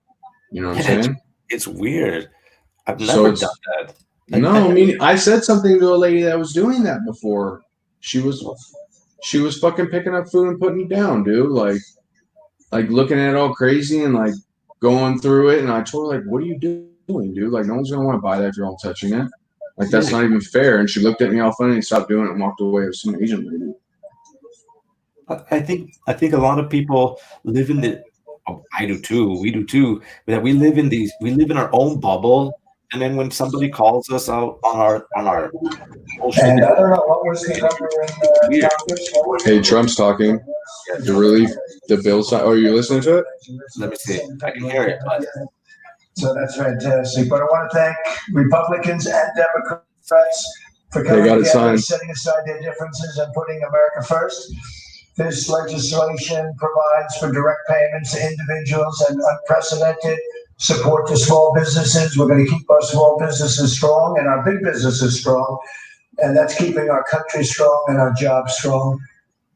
You know what I'm saying? It's weird. I've never done that. I mean, I said something to a lady that was doing that before. She was fucking picking up food and putting it down, dude. Like looking at it all crazy and like going through it. And I told her, like, what are you doing, dude? Like, no one's gonna want to buy that if you're all touching it. Like, that's not even fair. And she looked at me all funny and stopped doing it and walked away with some Asian lady. I think a lot of people live in the. Oh, I do too. We do too. That we live in our own bubble, and then when somebody calls us out on our bullshit, and I don't know what was the number in Congress. Hey, Trump's talking. The bill side. Oh, are you listening to it? Let me see. I can hear it. But. So that's fantastic. But I want to thank Republicans and Democrats for coming together and setting aside their differences and putting America first. This legislation provides for direct payments to individuals and unprecedented support to small businesses. We're going to keep our small businesses strong and our big businesses strong. And that's keeping our country strong and our jobs strong.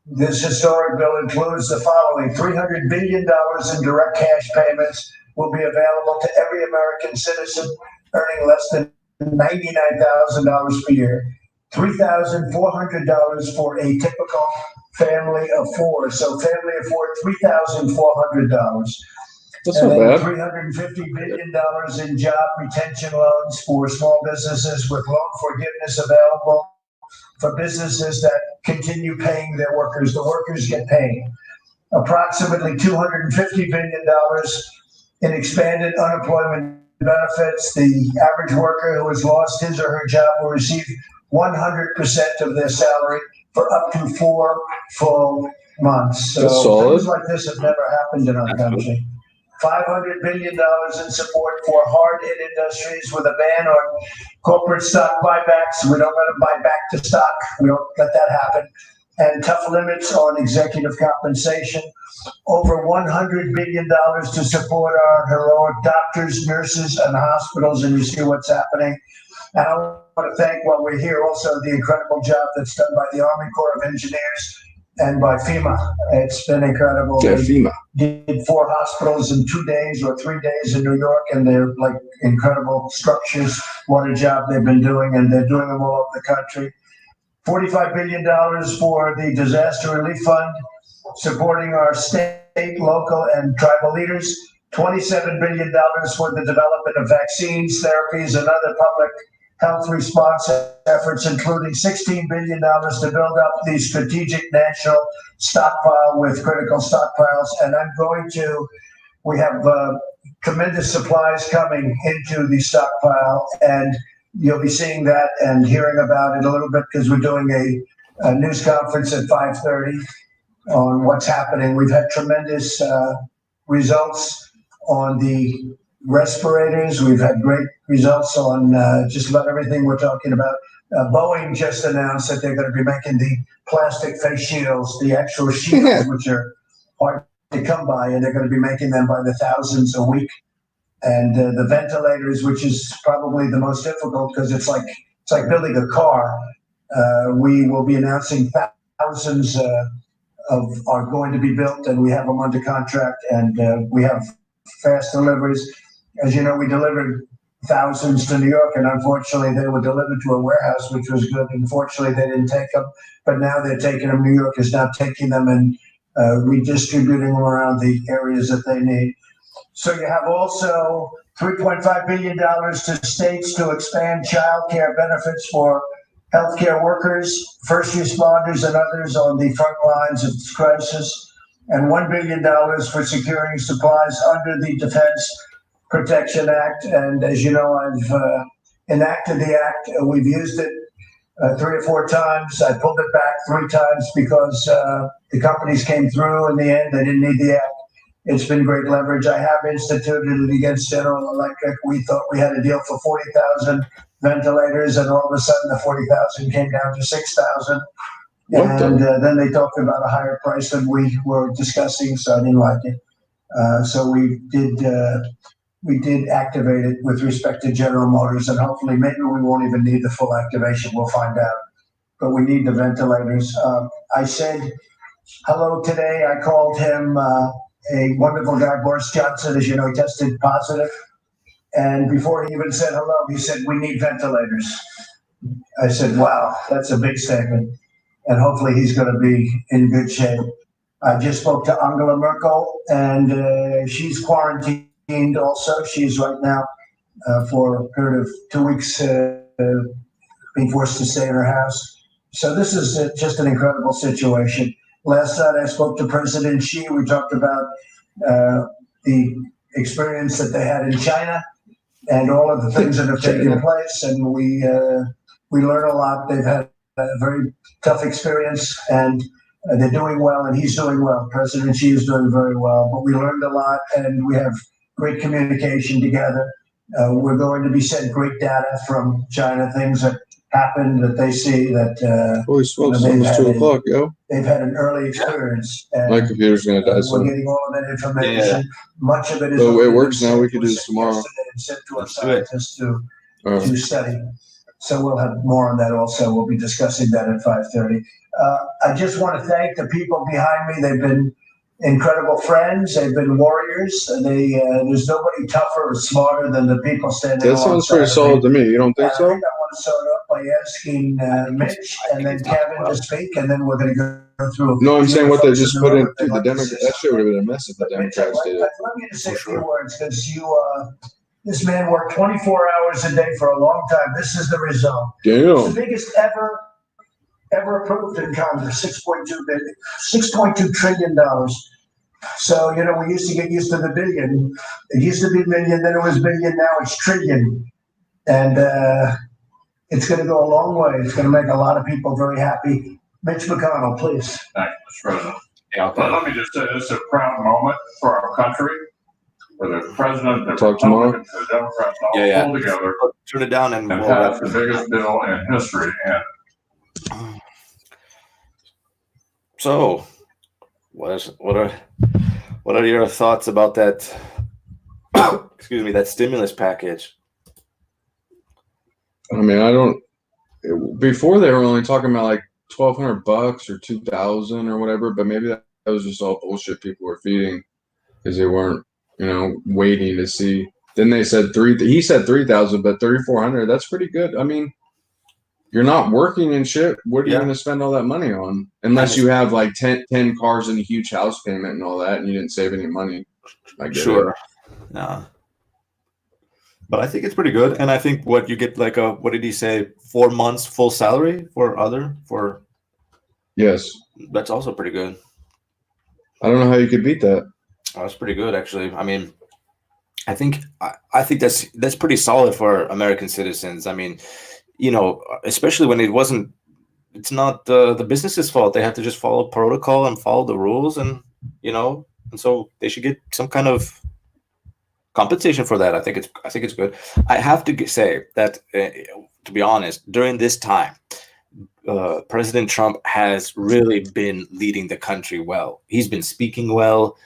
This historic bill includes the following: $300 billion in direct cash payments will be available to every American citizen earning less than $99,000 per year. $3,400 for a typical family of four. So family of four, $3,400. That's not bad. $350 billion in job retention loans for small businesses with loan forgiveness available for businesses that continue paying their workers. The workers get paid. Approximately $250 billion in expanded unemployment benefits. The average worker who has lost his or her job will receive 100% of their salary for up to 4 full months. So things like this have never happened in our country. $500 billion in support for hard-hit industries with a ban on corporate stock buybacks. We don't let them buy back to stock. We don't let that happen. And tough limits on executive compensation. Over $100 billion to support our heroic doctors, nurses, and hospitals. And you see what's happening. And I want to thank, while we're here, also the incredible job that's done by the Army Corps of Engineers and by FEMA. It's been incredible. Yeah, FEMA did 4 hospitals in 2 days or 3 days in New York, and they're like incredible structures. What a job they've been doing, and they're doing them all over the country. $45 billion for the Disaster Relief Fund. supporting our state, local, and tribal leaders. $27 billion for the development of vaccines, therapies, and other public health response efforts, including $16 billion to build up the strategic national stockpile with critical stockpiles. And we have tremendous supplies coming into the stockpile, and you'll be seeing that and hearing about it a little bit because we're doing a news conference at 5:30 on what's happening. We've had tremendous results on the respirators. We've had great results on just about everything we're talking about. Boeing just announced that they're going to be making the plastic face shields, the actual shields, which are hard to come by, and they're going to be making them by the thousands a week. And the ventilators, which is probably the most difficult because it's like building a car. We will be announcing thousands are going to be built, and we have them under contract, and we have fast deliveries. As you know, we delivered thousands to New York, and unfortunately they were delivered to a warehouse, which was good. Unfortunately, they didn't take them, but now they're taking them. New York is now taking them and redistributing them around the areas that they need. So you have also $3.5 billion to states to expand child care benefits for healthcare workers, first responders, and others on the front lines of this crisis, and $1 billion for securing supplies under the Defense Protection Act. And as you know, I've enacted the act. We've used it 3 or 4 times. I pulled it back 3 times because the companies came through in the end. They didn't need the act. It's been great leverage. I have instituted it against General Electric. We thought we had a deal for 40,000 ventilators, and all of a sudden the 40,000 came down to 6,000. And then they talked about a higher price than we were discussing, so I didn't like it. So we did activate it with respect to General Motors, and hopefully maybe we won't even need the full activation. We'll find out. But we need the ventilators. I said hello today. I called him a wonderful guy, Boris Johnson. As you know, he tested positive. And before he even said hello, he said, "We need ventilators." I said, wow, that's a big statement. And hopefully he's going to be in good shape. I just spoke to Angela Merkel, and she's quarantined also. She's right now for a period of 2 weeks being forced to stay in her house. So this is just an incredible situation. Last night I spoke to President Xi. We talked about the experience that they had in China and all of the things that have taken place. And we learn a lot. They've had a very tough experience, and they're doing well, and he's doing well. President Xi is doing very well. But we learned a lot, and we have great communication together. We're going to be sent great data from China, things that happen that they see that Holy smokes, it's almost 2 o'clock, yo. They've had an early experience. And my computer's gonna die soon. We're getting all of that information. Yeah. Much of it is. So it works now. We can do this tomorrow. And sent to our Let's do it. scientists to study. So we'll have more on that also. We'll be discussing that at 5:30. I just want to thank the people behind me. They've been incredible friends. They've been warriors. There's nobody tougher or smarter than the people standing. That sounds pretty solid to me. You don't think I so? think I want to start off by asking Mitch and then Kevin to speak, and then we're going to go through. No, I'm saying what they just put in. Dude, the Like Democrats. That shit would have been a mess if the Mitch, Democrats did it. I'd love you to say a few words because this man worked 24 hours a day for a long time. This is the result. It's Damn. the biggest ever approved in Congress, $6.2 trillion. So, we used to get used to the billion. It used to be million, then it was billion, now it's trillion. And it's going to go a long way. It's going to make a lot of people very happy. Mitch McConnell, please. Thank you, Mr. President. Yeah, But let me just say, this is a proud moment for our country, where the president, the Talk tomorrow. Republicans, the Democrats all Yeah. pulled together Turn it down and and we'll passed the biggest bill in history. And So, what are your thoughts about that? Excuse me, that stimulus package. I mean, before they were only talking about like $1,200 or $2,000 or whatever, but maybe that was just all bullshit people were feeding because they weren't, waiting to see. Then they said he said 3,000, but 3,400. That's pretty good. I mean, you're not working and shit. What are you Yeah. going to spend all that money on? Unless you have like 10 cars and a huge house payment and all that, and you didn't save any money. I get Sure. it. Yeah. But I think it's pretty good. And I think what you get like what did he say? 4 months full salary for Yes. that's also pretty good. I don't know how you could beat that. Oh, that's pretty good, actually. I mean, I think that's pretty solid for American citizens. I mean, especially when it's not the business's fault. They have to just follow protocol and follow the rules, and so they should get some kind of compensation for that. I think it's good. I have to say that, to be honest, during this time, President Trump has really been leading the country well. He's been speaking well.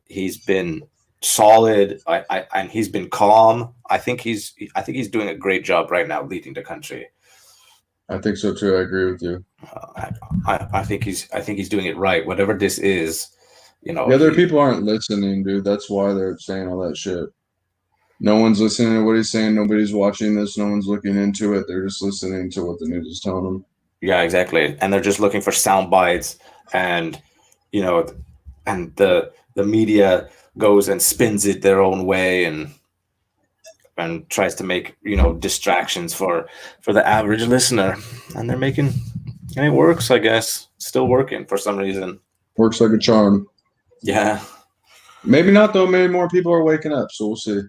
He's been solid. And he's been calm. I think he's doing a great job right now leading the country. I think so too. I agree with you. I think he's doing it right. Whatever this is, The other people aren't listening, dude. That's why they're saying all that shit. No one's listening to what he's saying. Nobody's watching this. No one's looking into it. They're just listening to what the news is telling them. Yeah, exactly. And they're just looking for sound bites, and and the media goes and spins it their own way and tries to make distractions for the average listener, and it works. I guess still working for some reason. Works like a charm. Yeah, Maybe not though. Maybe more people are waking up. So we'll see.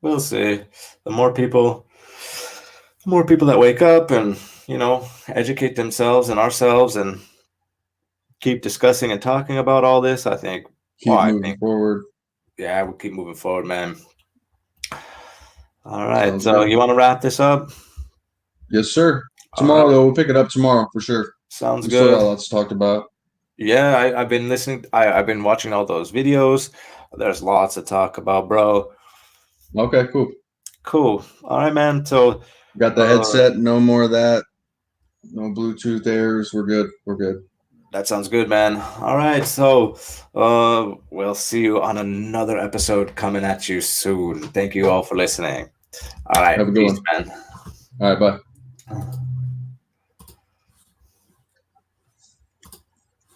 we'll see. The more people that wake up and educate themselves and ourselves and keep discussing and talking about all this, I think. Keep moving forward. Yeah, we'll keep moving forward, man. All right, Sounds so good. you want to wrap this up? Yes, sir. Tomorrow though, we'll pick it up tomorrow for sure. Sounds We still got good. lots to talk about. Yeah, I've been listening. I've been watching all those videos. There's lots to talk about, bro. Okay, cool. Cool. All right, man. So Got the headset. No more of that. No Bluetooth airs. We're good. We're good. that sounds good, man. All right, so we'll see you on another episode coming at you soon. Thank you all for listening. All right, Have a good peace, one. man. All right, bye.